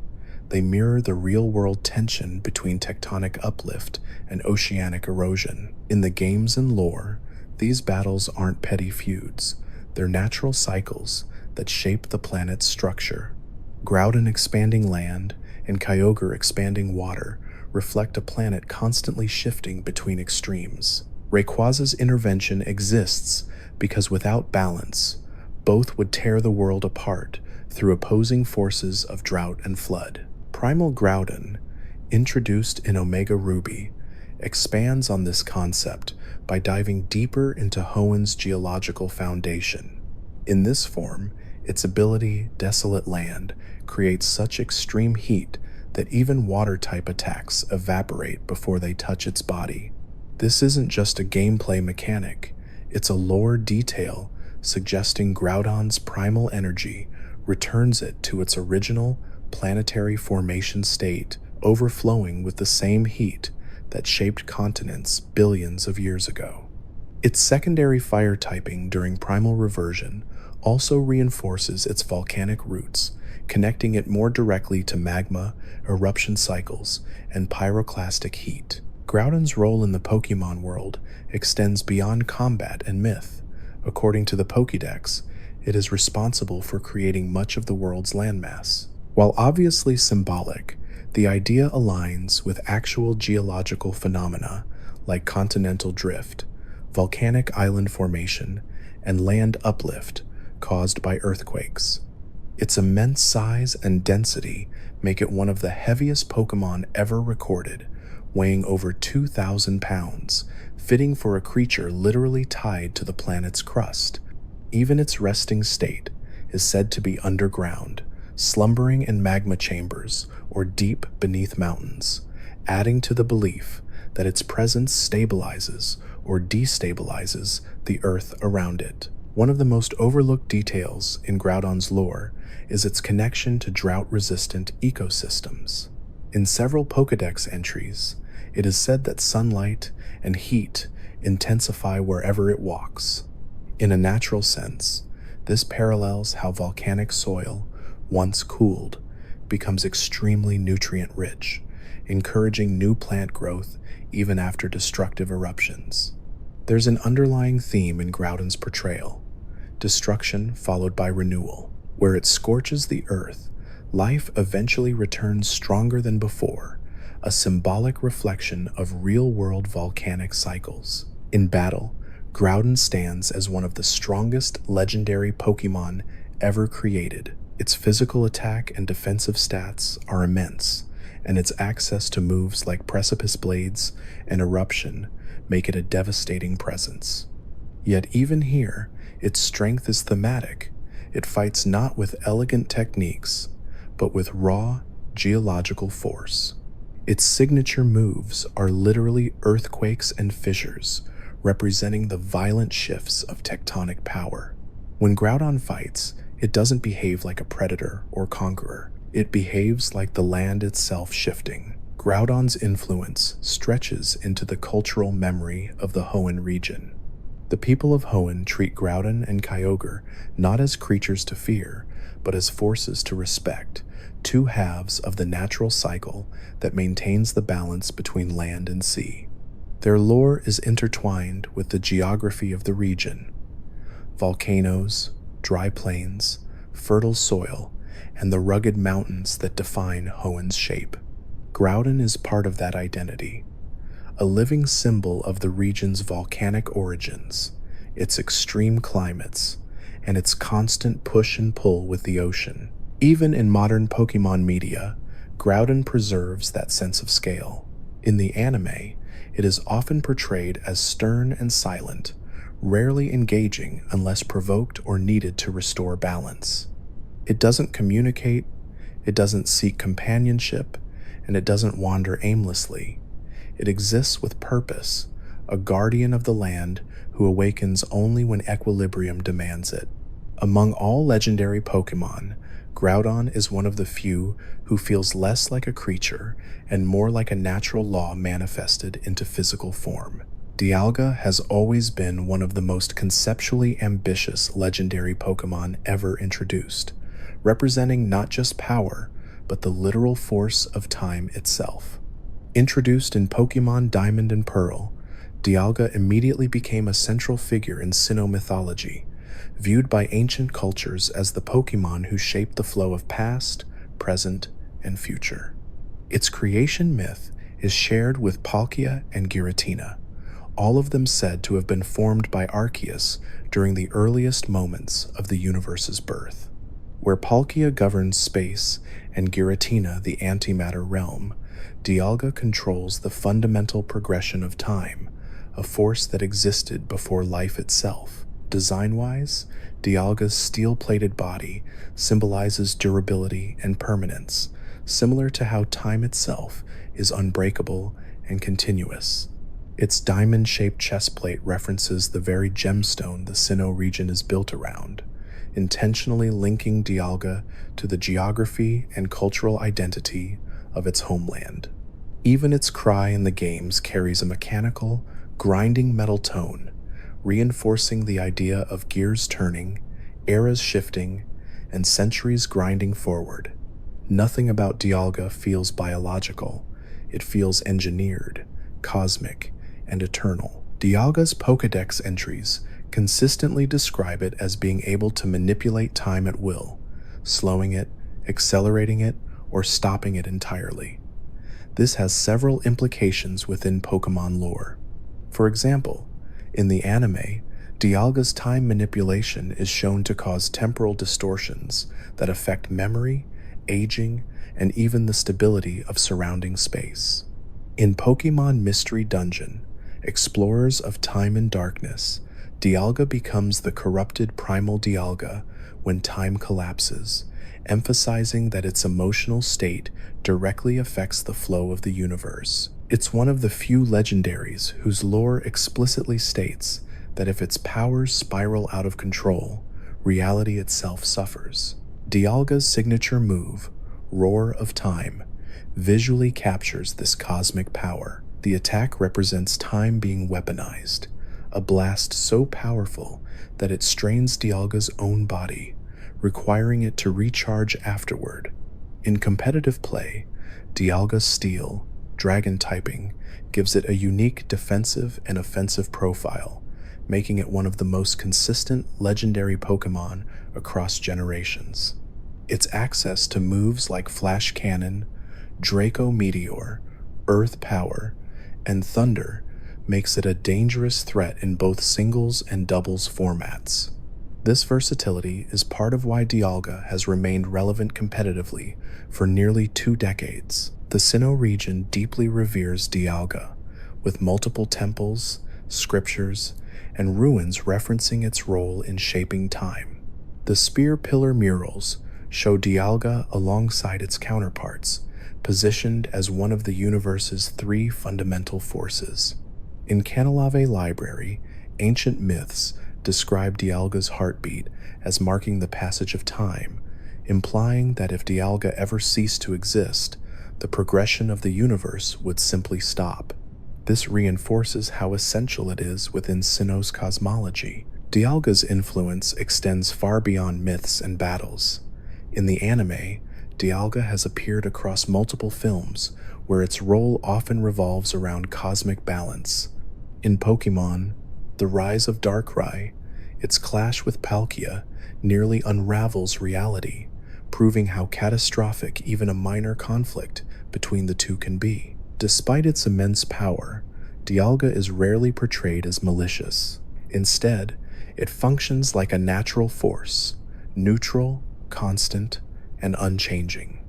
Speaker 1: They mirror the real-world tension between tectonic uplift and oceanic erosion. In the games and lore, these battles aren't petty feuds. They're natural cycles that shape the planet's structure. Groudon expanding land and Kyogre expanding water reflect a planet constantly shifting between extremes. Rayquaza's intervention exists because without balance, both would tear the world apart through opposing forces of drought and flood. Primal Groudon, introduced in Omega Ruby, expands on this concept by diving deeper into Hoenn's geological foundation. In this form, its ability, Desolate Land, creates such extreme heat that even water-type attacks evaporate before they touch its body. This isn't just a gameplay mechanic, it's a lore detail suggesting Groudon's primal energy returns it to its original planetary formation state, overflowing with the same heat that shaped continents billions of years ago. Its secondary fire typing during primal reversion also reinforces its volcanic roots, connecting it more directly to magma, eruption cycles, and pyroclastic heat. Groudon's role in the Pokémon world extends beyond combat and myth. According to the Pokédex, It is responsible for creating much of the world's landmass. While obviously symbolic, the idea aligns with actual geological phenomena like continental drift, volcanic island formation, and land uplift caused by earthquakes. Its immense size and density make it one of the heaviest Pokémon ever recorded, weighing over 2,000 pounds, fitting for a creature literally tied to the planet's crust. Even its resting state is said to be underground, slumbering in magma chambers or deep beneath mountains, adding to the belief that its presence stabilizes or destabilizes the Earth around it. One of the most overlooked details in Groudon's lore is its connection to drought-resistant ecosystems. In several Pokédex entries, it is said that sunlight and heat intensify wherever it walks. In a natural sense, this parallels how volcanic soil, once cooled, becomes extremely nutrient-rich, encouraging new plant growth even after destructive eruptions. There's an underlying theme in Groudon's portrayal: destruction followed by renewal. Where it scorches the earth, life eventually returns stronger than before, a symbolic reflection of real-world volcanic cycles. In battle, Groudon stands as one of the strongest legendary Pokémon ever created. Its physical attack and defensive stats are immense, and its access to moves like Precipice Blades and Eruption make it a devastating presence. Yet even here, its strength is thematic. It fights not with elegant techniques, but with raw, geological force. Its signature moves are literally earthquakes and fissures, representing the violent shifts of tectonic power. When Groudon fights, it doesn't behave like a predator or conqueror. It behaves like the land itself shifting. Groudon's influence stretches into the cultural memory of the Hoenn region. The people of Hoenn treat Groudon and Kyogre not as creatures to fear, but as forces to respect, two halves of the natural cycle that maintains the balance between land and sea. Their lore is intertwined with the geography of the region: volcanoes, dry plains, fertile soil, and the rugged mountains that define Hoenn's shape. Groudon is part of that identity, a living symbol of the region's volcanic origins, its extreme climates, and its constant push and pull with the ocean. Even in modern Pokémon media, Groudon preserves that sense of scale. In the anime, it is often portrayed as stern and silent, rarely engaging unless provoked or needed to restore balance. It doesn't communicate, it doesn't seek companionship, and it doesn't wander aimlessly. It exists with purpose, a guardian of the land who awakens only when equilibrium demands it. Among all legendary Pokémon, Groudon is one of the few who feels less like a creature and more like a natural law manifested into physical form. Dialga has always been one of the most conceptually ambitious legendary Pokémon ever introduced, representing not just power, but the literal force of time itself. Introduced in Pokémon Diamond and Pearl, Dialga immediately became a central figure in Sinnoh mythology, viewed by ancient cultures as the Pokémon who shaped the flow of past, present, and future. Its creation myth is shared with Palkia and Giratina, all of them said to have been formed by Arceus during the earliest moments of the universe's birth. Where Palkia governs space and Giratina the antimatter realm, Dialga controls the fundamental progression of time, a force that existed before life itself. Design-wise, Dialga's steel-plated body symbolizes durability and permanence, similar to how time itself is unbreakable and continuous. Its diamond-shaped chestplate references the very gemstone the Sinnoh region is built around, intentionally linking Dialga to the geography and cultural identity of its homeland. Even its cry in the games carries a mechanical, grinding metal tone, reinforcing the idea of gears turning, eras shifting, and centuries grinding forward. Nothing about Dialga feels biological. It feels engineered, cosmic, and eternal. Dialga's Pokédex entries consistently describe it as being able to manipulate time at will, slowing it, accelerating it, or stopping it entirely. This has several implications within Pokémon lore. For example, in the anime, Dialga's time manipulation is shown to cause temporal distortions that affect memory, aging, and even the stability of surrounding space. In Pokémon Mystery Dungeon, Explorers of Time and Darkness, Dialga becomes the corrupted primal Dialga when time collapses, emphasizing that its emotional state directly affects the flow of the universe. It's one of the few legendaries whose lore explicitly states that if its powers spiral out of control, reality itself suffers. Dialga's signature move, Roar of Time, visually captures this cosmic power. The attack represents time being weaponized, a blast so powerful that it strains Dialga's own body, requiring it to recharge afterward. In competitive play, Dialga's Steel, Dragon typing, gives it a unique defensive and offensive profile, making it one of the most consistent legendary Pokémon across generations. Its access to moves like Flash Cannon, Draco Meteor, Earth Power, and Thunder makes it a dangerous threat in both singles and doubles formats. This versatility is part of why Dialga has remained relevant competitively for nearly 2 decades. The Sinnoh region deeply reveres Dialga, with multiple temples, scriptures, and ruins referencing its role in shaping time. The Spear Pillar murals show Dialga alongside its counterparts, positioned as one of the universe's 3 fundamental forces. In Canalave Library, ancient myths describe Dialga's heartbeat as marking the passage of time, implying that if Dialga ever ceased to exist, the progression of the universe would simply stop. This reinforces how essential it is within Sinnoh's cosmology. Dialga's influence extends far beyond myths and battles. In the anime, Dialga has appeared across multiple films, where its role often revolves around cosmic balance. In Pokémon, The Rise of Darkrai, its clash with Palkia nearly unravels reality, proving how catastrophic even a minor conflict between the two can be. Despite its immense power, Dialga is rarely portrayed as malicious. Instead, it functions like a natural force, neutral, constant, and unchanging.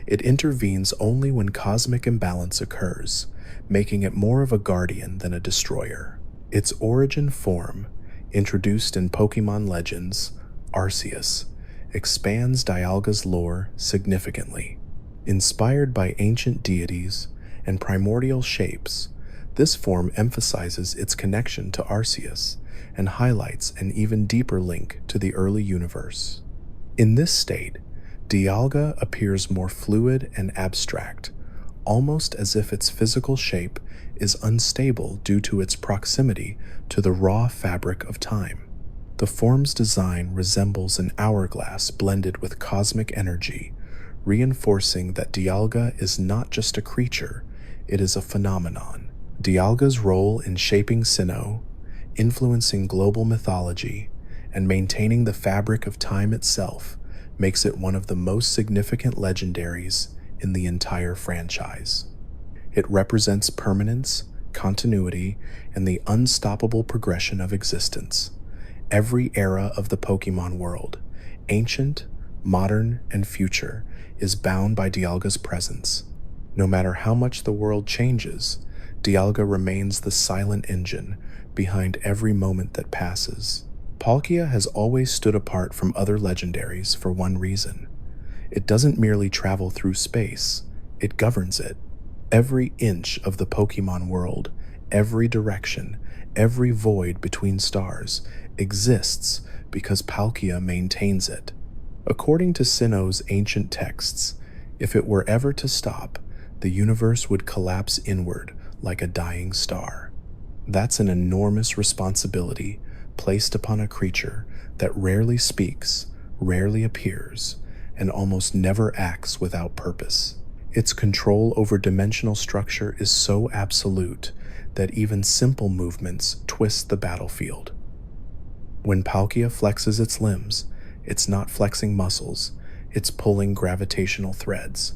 Speaker 1: It intervenes only when cosmic imbalance occurs, making it more of a guardian than a destroyer. Its origin form, introduced in Pokémon Legends, Arceus, expands Dialga's lore significantly. Inspired by ancient deities and primordial shapes, this form emphasizes its connection to Arceus and highlights an even deeper link to the early universe. In this state, Dialga appears more fluid and abstract, almost as if its physical shape is unstable due to its proximity to the raw fabric of time. The form's design resembles an hourglass blended with cosmic energy, reinforcing that Dialga is not just a creature, it is a phenomenon. Dialga's role in shaping Sinnoh, influencing global mythology, and maintaining the fabric of time itself makes it one of the most significant legendaries in the entire franchise. It represents permanence, continuity, and the unstoppable progression of existence. Every era of the Pokémon world, ancient, modern, and future, is bound by Dialga's presence. No matter how much the world changes, Dialga remains the silent engine behind every moment that passes. Palkia has always stood apart from other legendaries for one reason. It doesn't merely travel through space, it governs it. Every inch of the Pokémon world, every direction, every void between stars, exists because Palkia maintains it. According to Sinnoh's ancient texts, if it were ever to stop, the universe would collapse inward like a dying star. That's an enormous responsibility placed upon a creature that rarely speaks, rarely appears, and almost never acts without purpose. Its control over dimensional structure is so absolute that even simple movements twist the battlefield. When Palkia flexes its limbs, it's not flexing muscles, it's pulling gravitational threads.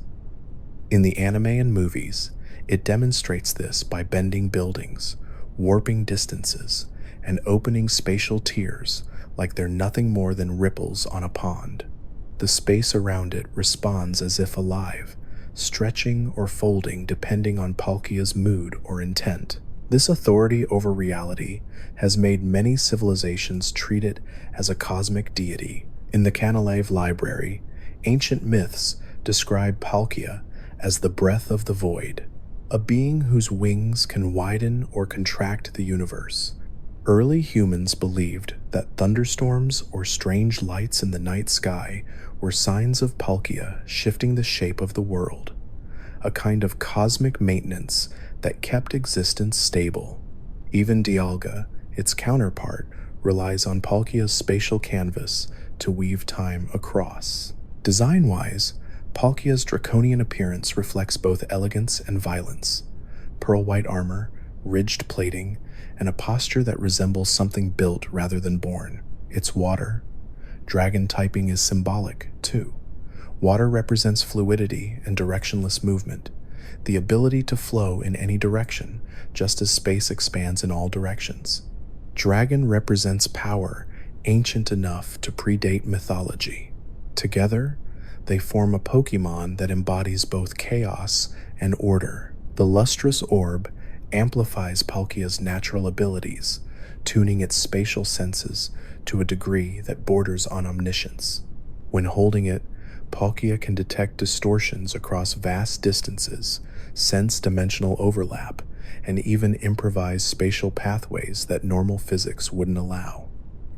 Speaker 1: In the anime and movies, it demonstrates this by bending buildings, warping distances, and opening spatial tiers like they're nothing more than ripples on a pond. The space around it responds as if alive, stretching or folding depending on Palkia's mood or intent. This authority over reality has made many civilizations treat it as a cosmic deity. In the Canalave Library, ancient myths describe Palkia as the breath of the void, a being whose wings can widen or contract the universe. Early humans believed that thunderstorms or strange lights in the night sky were signs of Palkia shifting the shape of the world, a kind of cosmic maintenance that kept existence stable. Even Dialga, its counterpart, relies on Palkia's spatial canvas to weave time across. Design-wise, Palkia's draconian appearance reflects both elegance and violence. Pearl-white armor, ridged plating, and a posture that resembles something built rather than born. It's water. Dragon typing is symbolic, too. Water represents fluidity and directionless movement, the ability to flow in any direction, just as space expands in all directions. Dragon represents power, ancient enough to predate mythology. Together, they form a Pokémon that embodies both chaos and order. The lustrous orb amplifies Palkia's natural abilities, tuning its spatial senses to a degree that borders on omniscience. When holding it, Palkia can detect distortions across vast distances, sense dimensional overlap, and even improvise spatial pathways that normal physics wouldn't allow.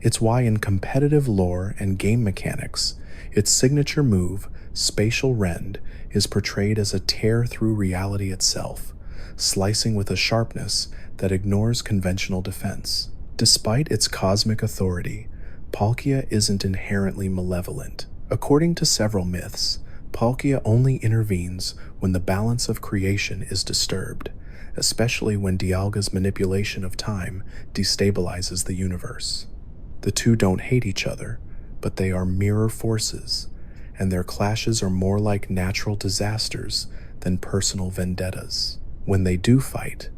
Speaker 1: It's why in competitive lore and game mechanics, its signature move, Spatial Rend, is portrayed as a tear through reality itself, slicing with a sharpness that ignores conventional defense. Despite its cosmic authority, Palkia isn't inherently malevolent. According to several myths, Palkia only intervenes when the balance of creation is disturbed, especially when Dialga's manipulation of time destabilizes the universe. The two don't hate each other, but they are mirror forces, and their clashes are more like natural disasters than personal vendettas. When they do fight,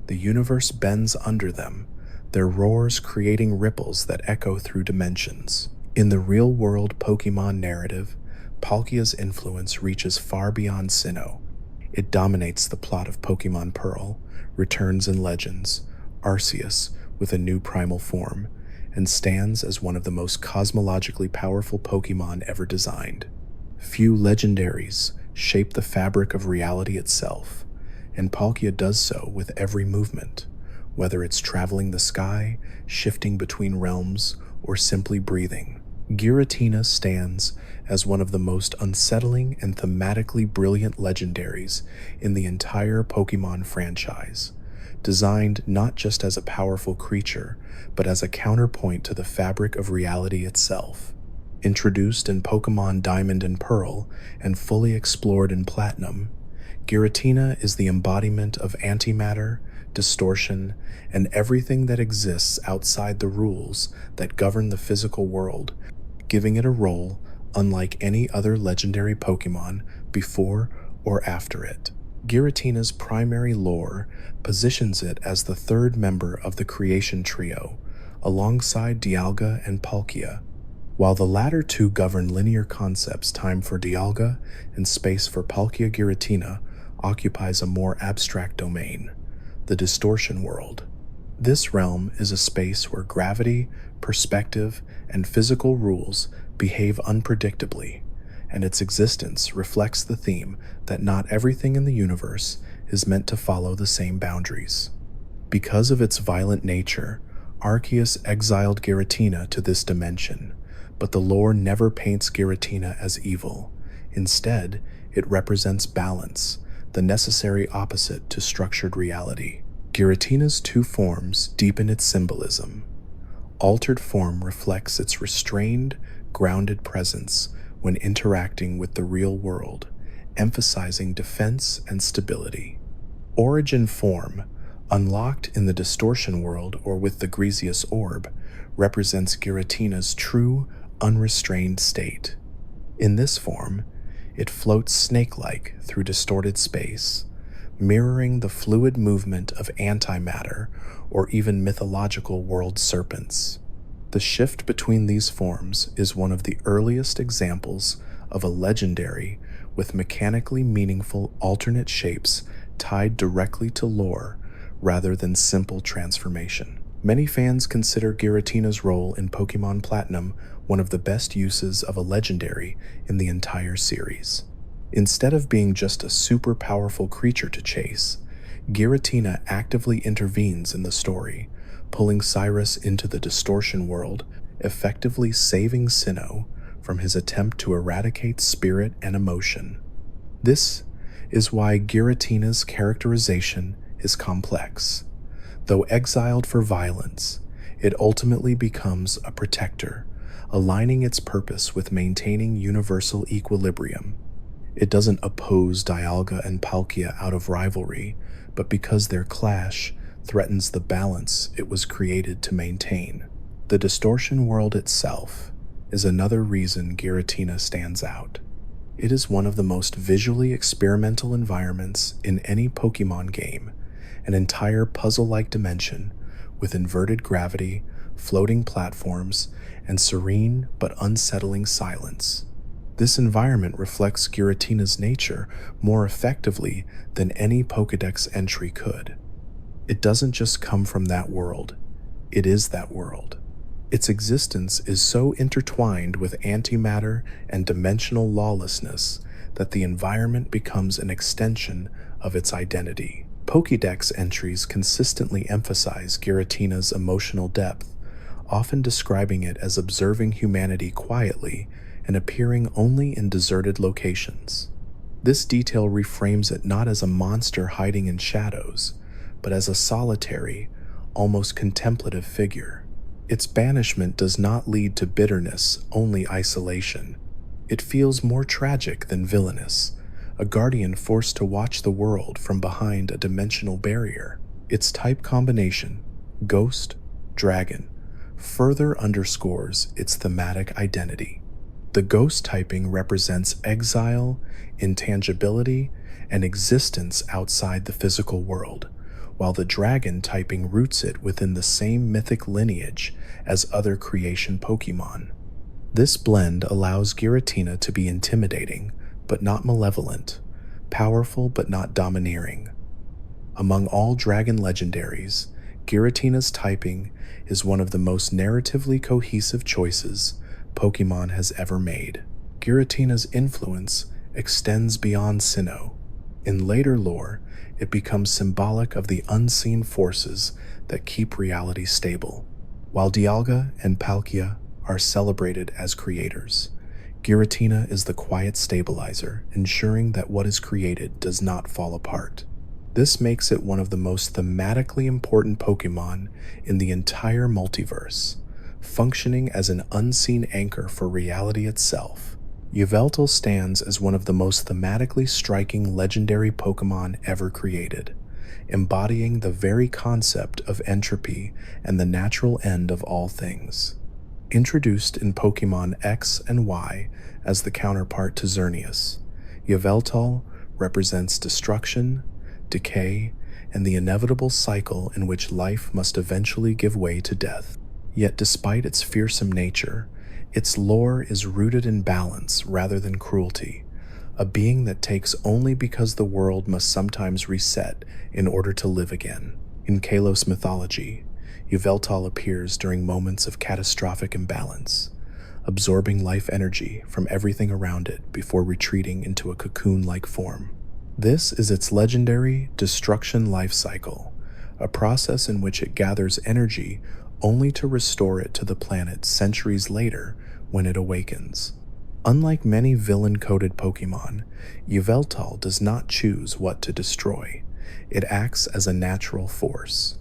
Speaker 1: the universe bends under them, their roars creating ripples that echo through dimensions. In the real-world Pokémon narrative, Palkia's influence reaches far beyond Sinnoh. It dominates the plot of Pokémon Pearl, returns in Legends, Arceus with a new primal form, and stands as one of the most cosmologically powerful Pokémon ever designed. Few legendaries shape the fabric of reality itself, and Palkia does so with every movement, whether it's traveling the sky, shifting between realms, or simply breathing. Giratina stands as one of the most unsettling and thematically brilliant legendaries in the entire Pokémon franchise, designed not just as a powerful creature, but as a counterpoint to the fabric of reality itself. Introduced in Pokémon Diamond and Pearl and fully explored in Platinum, Giratina is the embodiment of antimatter, distortion, and everything that exists outside the rules that govern the physical world, giving it a role unlike any other legendary Pokémon before or after it. Giratina's primary lore positions it as the third member of the creation trio, alongside Dialga and Palkia. While the latter two govern linear concepts, time for Dialga and space for Palkia, Giratina occupies a more abstract domain, the distortion world. This realm is a space where gravity, perspective, and physical rules behave unpredictably, and its existence reflects the theme that not everything in the universe is meant to follow the same boundaries. Because of its violent nature, Arceus exiled Giratina to this dimension, but the lore never paints Giratina as evil. Instead, it represents balance, the necessary opposite to structured reality. Giratina's two forms deepen its symbolism. Altered form reflects its restrained, grounded presence when interacting with the real world, emphasizing defense and stability. Origin form, Unlocked in the distortion world or with the Griseous orb represents Giratina's true, unrestrained state. In this form, it floats snake-like through distorted space, mirroring the fluid movement of antimatter or even mythological world serpents. The shift between these forms is one of the earliest examples of a legendary with mechanically meaningful alternate shapes tied directly to lore rather than simple transformation. Many fans consider Giratina's role in Pokémon Platinum one of the best uses of a legendary in the entire series. Instead of being just a super powerful creature to chase, Giratina actively intervenes in the story, pulling Cyrus into the distortion world, effectively saving Sinnoh from his attempt to eradicate spirit and emotion. This is why Giratina's characterization is complex. Though exiled for violence, it ultimately becomes a protector, aligning its purpose with maintaining universal equilibrium. It doesn't oppose Dialga and Palkia out of rivalry, but because their clash threatens the balance it was created to maintain. The distortion world itself is another reason Giratina stands out. It is one of the most visually experimental environments in any Pokémon game, an entire puzzle-like dimension with inverted gravity, floating platforms, and serene but unsettling silence. This environment reflects Giratina's nature more effectively than any Pokédex entry could. It doesn't just come from that world, it is that world. Its existence is so intertwined with antimatter and dimensional lawlessness that the environment becomes an extension of its identity. Pokédex entries consistently emphasize Giratina's emotional depth, often describing it as observing humanity quietly and appearing only in deserted locations. This detail reframes it not as a monster hiding in shadows, but as a solitary, almost contemplative figure. Its banishment does not lead to bitterness, only isolation. It feels more tragic than villainous, a guardian forced to watch the world from behind a dimensional barrier. Its type combination, ghost, dragon, further underscores its thematic identity. The ghost typing represents exile, intangibility, and existence outside the physical world, while the dragon typing roots it within the same mythic lineage as other creation Pokémon. This blend allows Giratina to be intimidating, but not malevolent, powerful but not domineering. Among all dragon legendaries, Giratina's typing is one of the most narratively cohesive choices Pokémon has ever made. Giratina's influence extends beyond Sinnoh. In later lore, it becomes symbolic of the unseen forces that keep reality stable. While Dialga and Palkia are celebrated as creators, Giratina is the quiet stabilizer, ensuring that what is created does not fall apart. This makes it one of the most thematically important Pokémon in the entire multiverse, functioning as an unseen anchor for reality itself. Yveltal stands as one of the most thematically striking legendary Pokémon ever created, embodying the very concept of entropy and the natural end of all things. Introduced in Pokémon X and Y as the counterpart to Xerneas, Yveltal represents destruction, decay, and the inevitable cycle in which life must eventually give way to death. Yet despite its fearsome nature, its lore is rooted in balance rather than cruelty, a being that takes only because the world must sometimes reset in order to live again. In Kalos mythology, Yveltal appears during moments of catastrophic imbalance, absorbing life energy from everything around it before retreating into a cocoon-like form. This is its legendary destruction life cycle, a process in which it gathers energy only to restore it to the planet centuries later when it awakens. Unlike many villain-coded Pokémon, Yveltal does not choose what to destroy. It acts as a natural force.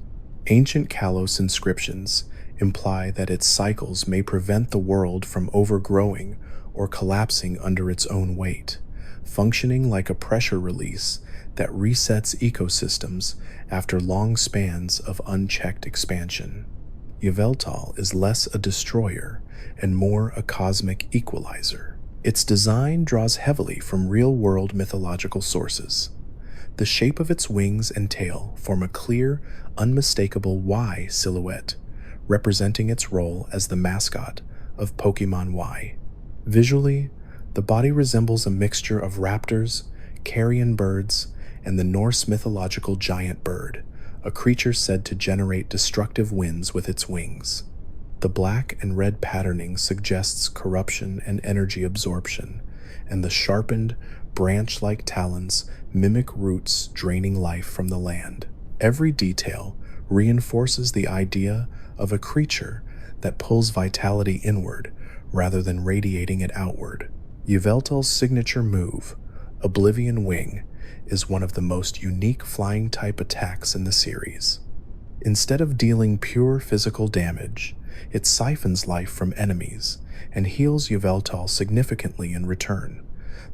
Speaker 1: Ancient Kalos inscriptions imply that its cycles may prevent the world from overgrowing or collapsing under its own weight, functioning like a pressure release that resets ecosystems after long spans of unchecked expansion. Yveltal is less a destroyer and more a cosmic equalizer. Its design draws heavily from real-world mythological sources. The shape of its wings and tail form a clear, unmistakable Y silhouette, representing its role as the mascot of Pokémon Y. Visually, the body resembles a mixture of raptors, carrion birds, and the Norse mythological giant bird, a creature said to generate destructive winds with its wings. The black and red patterning suggests corruption and energy absorption, and the sharpened, branch-like talons mimic roots draining life from the land. Every detail reinforces the idea of a creature that pulls vitality inward rather than radiating it outward. Yveltal's signature move, Oblivion Wing, is one of the most unique flying-type attacks in the series. Instead of dealing pure physical damage, it siphons life from enemies and heals Yveltal significantly in return,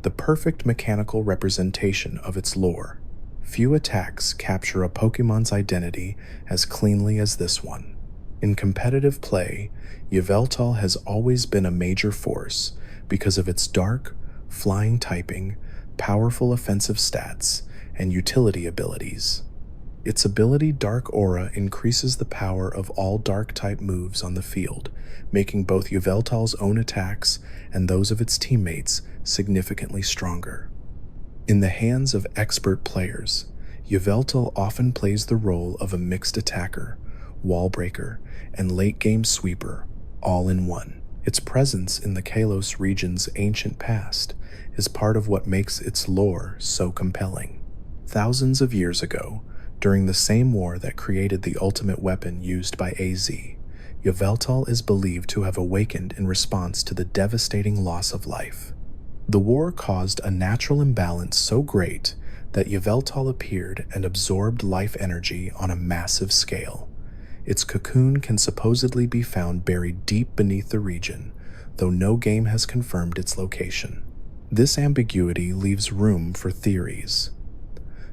Speaker 1: the perfect mechanical representation of its lore. Few attacks capture a Pokémon's identity as cleanly as this one. In competitive play, Yveltal has always been a major force because of its dark, flying typing, powerful offensive stats, and utility abilities. Its ability Dark Aura increases the power of all Dark-type moves on the field, making both Yveltal's own attacks and those of its teammates significantly stronger. In the hands of expert players, Yveltal often plays the role of a mixed attacker, wall breaker, and late-game sweeper, all in one. Its presence in the Kalos region's ancient past is part of what makes its lore so compelling. Thousands of years ago, during the same war that created the ultimate weapon used by AZ, Yveltal is believed to have awakened in response to the devastating loss of life. The war caused a natural imbalance so great that Yveltal appeared and absorbed life energy on a massive scale. Its cocoon can supposedly be found buried deep beneath the region, though no game has confirmed its location. This ambiguity leaves room for theories.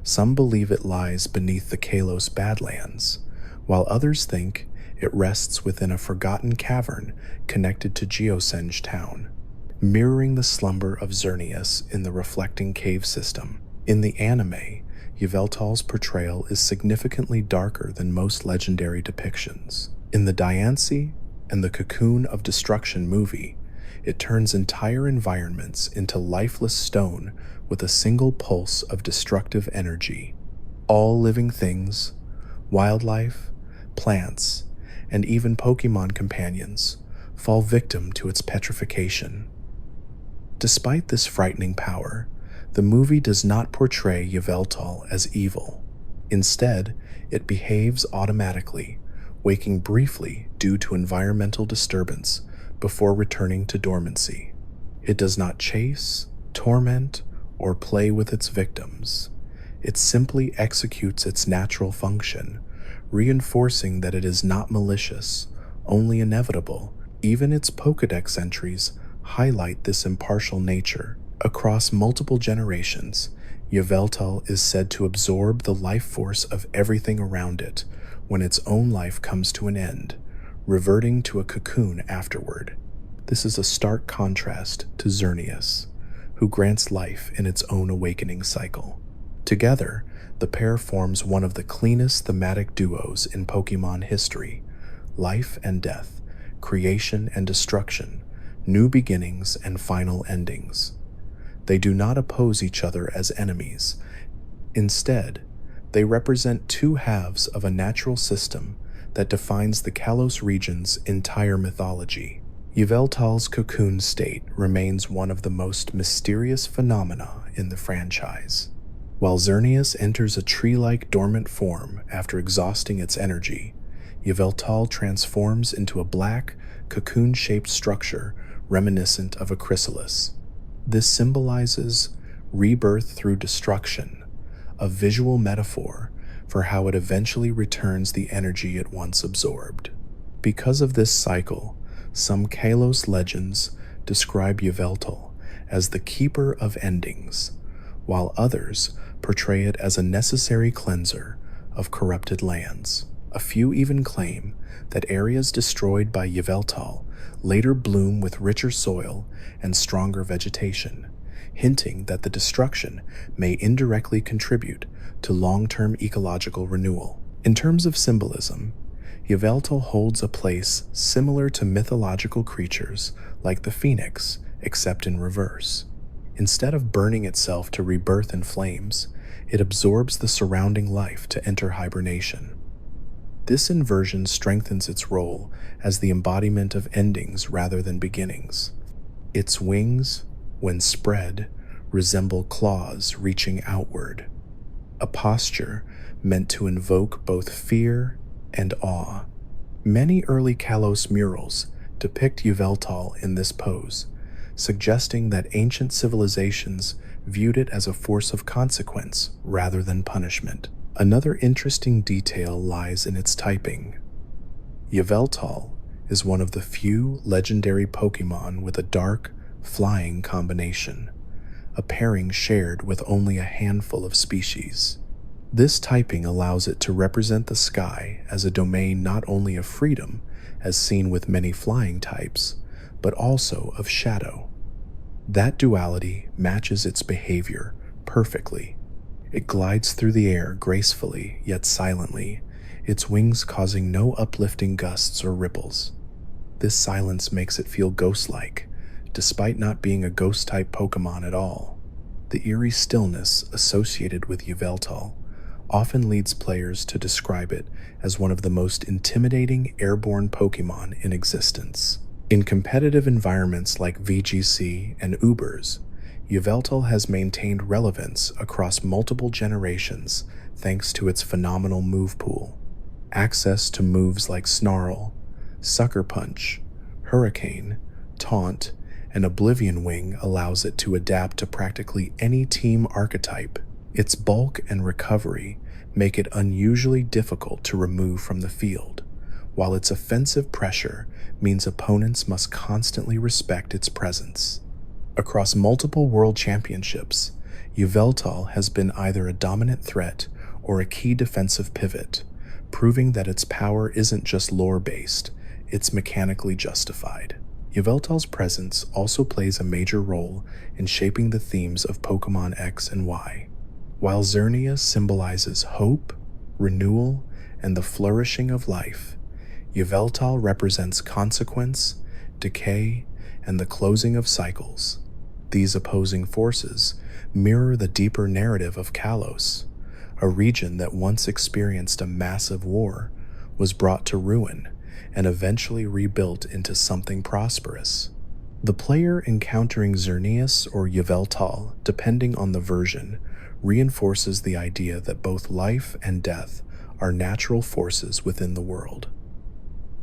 Speaker 1: Some believe it lies beneath the Kalos Badlands, while others think it rests within a forgotten cavern connected to Geosenge Town, mirroring the slumber of Xerneas in the reflecting cave system. In the anime, Yveltal's portrayal is significantly darker than most legendary depictions. In the Diancie and the Cocoon of Destruction movie, it turns entire environments into lifeless stone with a single pulse of destructive energy. All living things, wildlife, plants, and even Pokémon companions fall victim to its petrification. Despite this frightening power, the movie does not portray Yveltal as evil. Instead, it behaves automatically, waking briefly due to environmental disturbance before returning to dormancy. It does not chase, torment, or play with its victims. It simply executes its natural function, reinforcing that it is not malicious, only inevitable. Even its Pokédex entries highlight this impartial nature. Across multiple generations, Yveltal is said to absorb the life force of everything around it when its own life comes to an end, reverting to a cocoon afterward. This is a stark contrast to Xerneas, who grants life in its own awakening cycle. Together, the pair forms one of the cleanest thematic duos in Pokémon history: life and death, creation and destruction, new beginnings and final endings. They do not oppose each other as enemies. Instead, they represent two halves of a natural system that defines the Kalos region's entire mythology. Yveltal's cocoon state remains one of the most mysterious phenomena in the franchise. While Xerneas enters a tree-like dormant form after exhausting its energy, Yveltal transforms into a black, cocoon-shaped structure reminiscent of a chrysalis. This symbolizes rebirth through destruction, a visual metaphor for how it eventually returns the energy it once absorbed. Because of this cycle, some Kalos legends describe Yveltal as the keeper of endings, while others portray it as a necessary cleanser of corrupted lands. A few even claim that areas destroyed by Yveltal later bloom with richer soil and stronger vegetation, hinting that the destruction may indirectly contribute to long-term ecological renewal. In terms of symbolism, Yveltal holds a place similar to mythological creatures like the phoenix, except in reverse. Instead of burning itself to rebirth in flames, it absorbs the surrounding life to enter hibernation. This inversion strengthens its role as the embodiment of endings rather than beginnings. Its wings, when spread, resemble claws reaching outward, a posture meant to invoke both fear and awe. Many early Kalos murals depict Yveltal in this pose, suggesting that ancient civilizations viewed it as a force of consequence rather than punishment. Another interesting detail lies in its typing. Yveltal is one of the few legendary Pokémon with a dark, flying combination, a pairing shared with only a handful of species. This typing allows it to represent the sky as a domain not only of freedom, as seen with many flying types, but also of shadow. That duality matches its behavior perfectly. It glides through the air gracefully yet silently, its wings causing no uplifting gusts or ripples. This silence makes it feel ghost-like, despite not being a ghost-type Pokémon at all. The eerie stillness associated with Yveltal often leads players to describe it as one of the most intimidating airborne Pokémon in existence. In competitive environments like VGC and Ubers, Yveltal has maintained relevance across multiple generations thanks to its phenomenal move pool. Access to moves like Snarl, Sucker Punch, Hurricane, Taunt, and Oblivion Wing allows it to adapt to practically any team archetype. Its bulk and recovery make it unusually difficult to remove from the field, while its offensive pressure means opponents must constantly respect its presence. Across multiple world championships, Yveltal has been either a dominant threat or a key defensive pivot, proving that its power isn't just lore-based, it's mechanically justified. Yveltal's presence also plays a major role in shaping the themes of Pokémon X and Y. While Xerneas symbolizes hope, renewal, and the flourishing of life, Yveltal represents consequence, decay, and the closing of cycles. These opposing forces mirror the deeper narrative of Kalos, a region that once experienced a massive war, was brought to ruin, and eventually rebuilt into something prosperous. The player encountering Xerneas or Yveltal, depending on the version, reinforces the idea that both life and death are natural forces within the world.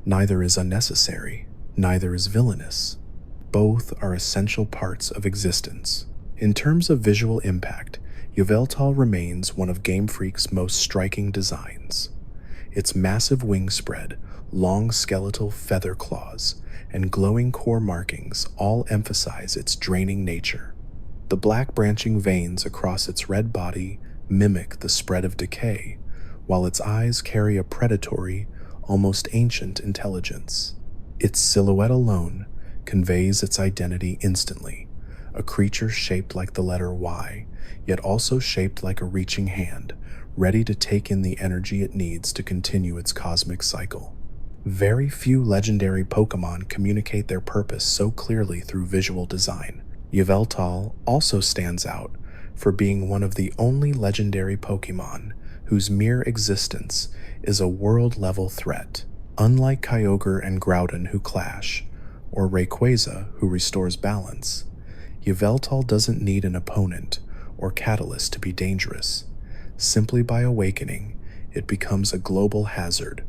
Speaker 1: Neither is unnecessary, neither is villainous. Both are essential parts of existence. In terms of visual impact, Yveltal remains one of Game Freak's most striking designs. Its massive wing spread, long skeletal feather claws, and glowing core markings all emphasize its draining nature. The black branching veins across its red body mimic the spread of decay, while its eyes carry a predatory, almost ancient intelligence. Its silhouette alone conveys its identity instantly, a creature shaped like the letter Y, yet also shaped like a reaching hand, ready to take in the energy it needs to continue its cosmic cycle. Very few legendary Pokémon communicate their purpose so clearly through visual design. Yveltal also stands out for being one of the only legendary Pokémon whose mere existence is a world-level threat. Unlike Kyogre and Groudon who clash, or Rayquaza who restores balance, Yveltal doesn't need an opponent or catalyst to be dangerous. Simply by awakening, it becomes a global hazard.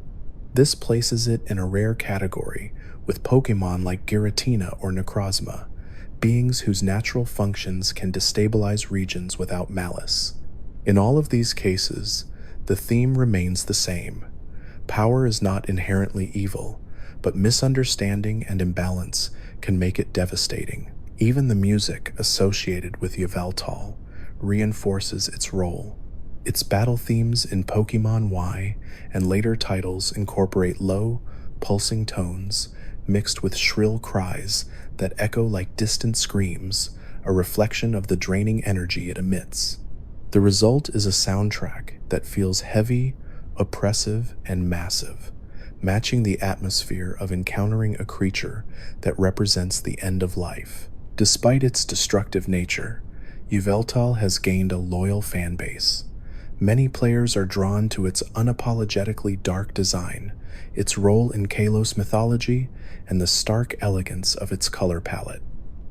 Speaker 1: This places it in a rare category with Pokémon like Giratina or Necrozma, beings whose natural functions can destabilize regions without malice. In all of these cases, the theme remains the same. Power is not inherently evil, but misunderstanding and imbalance can make it devastating. Even the music associated with Yveltal reinforces its role. Its battle themes in Pokémon Y and later titles incorporate low, pulsing tones mixed with shrill cries that echo like distant screams, a reflection of the draining energy it emits. The result is a soundtrack that feels heavy, oppressive, and massive, matching the atmosphere of encountering a creature that represents the end of life. Despite its destructive nature, Yveltal has gained a loyal fan base. Many players are drawn to its unapologetically dark design, its role in Kalos mythology, and the stark elegance of its color palette.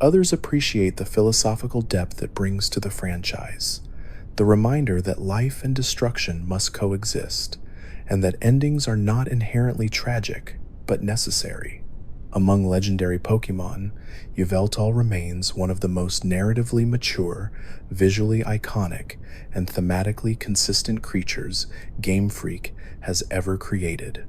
Speaker 1: Others appreciate the philosophical depth it brings to the franchise, the reminder that life and destruction must coexist, and that endings are not inherently tragic, but necessary. Among legendary Pokémon, Yveltal remains one of the most narratively mature, visually iconic, and thematically consistent creatures Game Freak has ever created.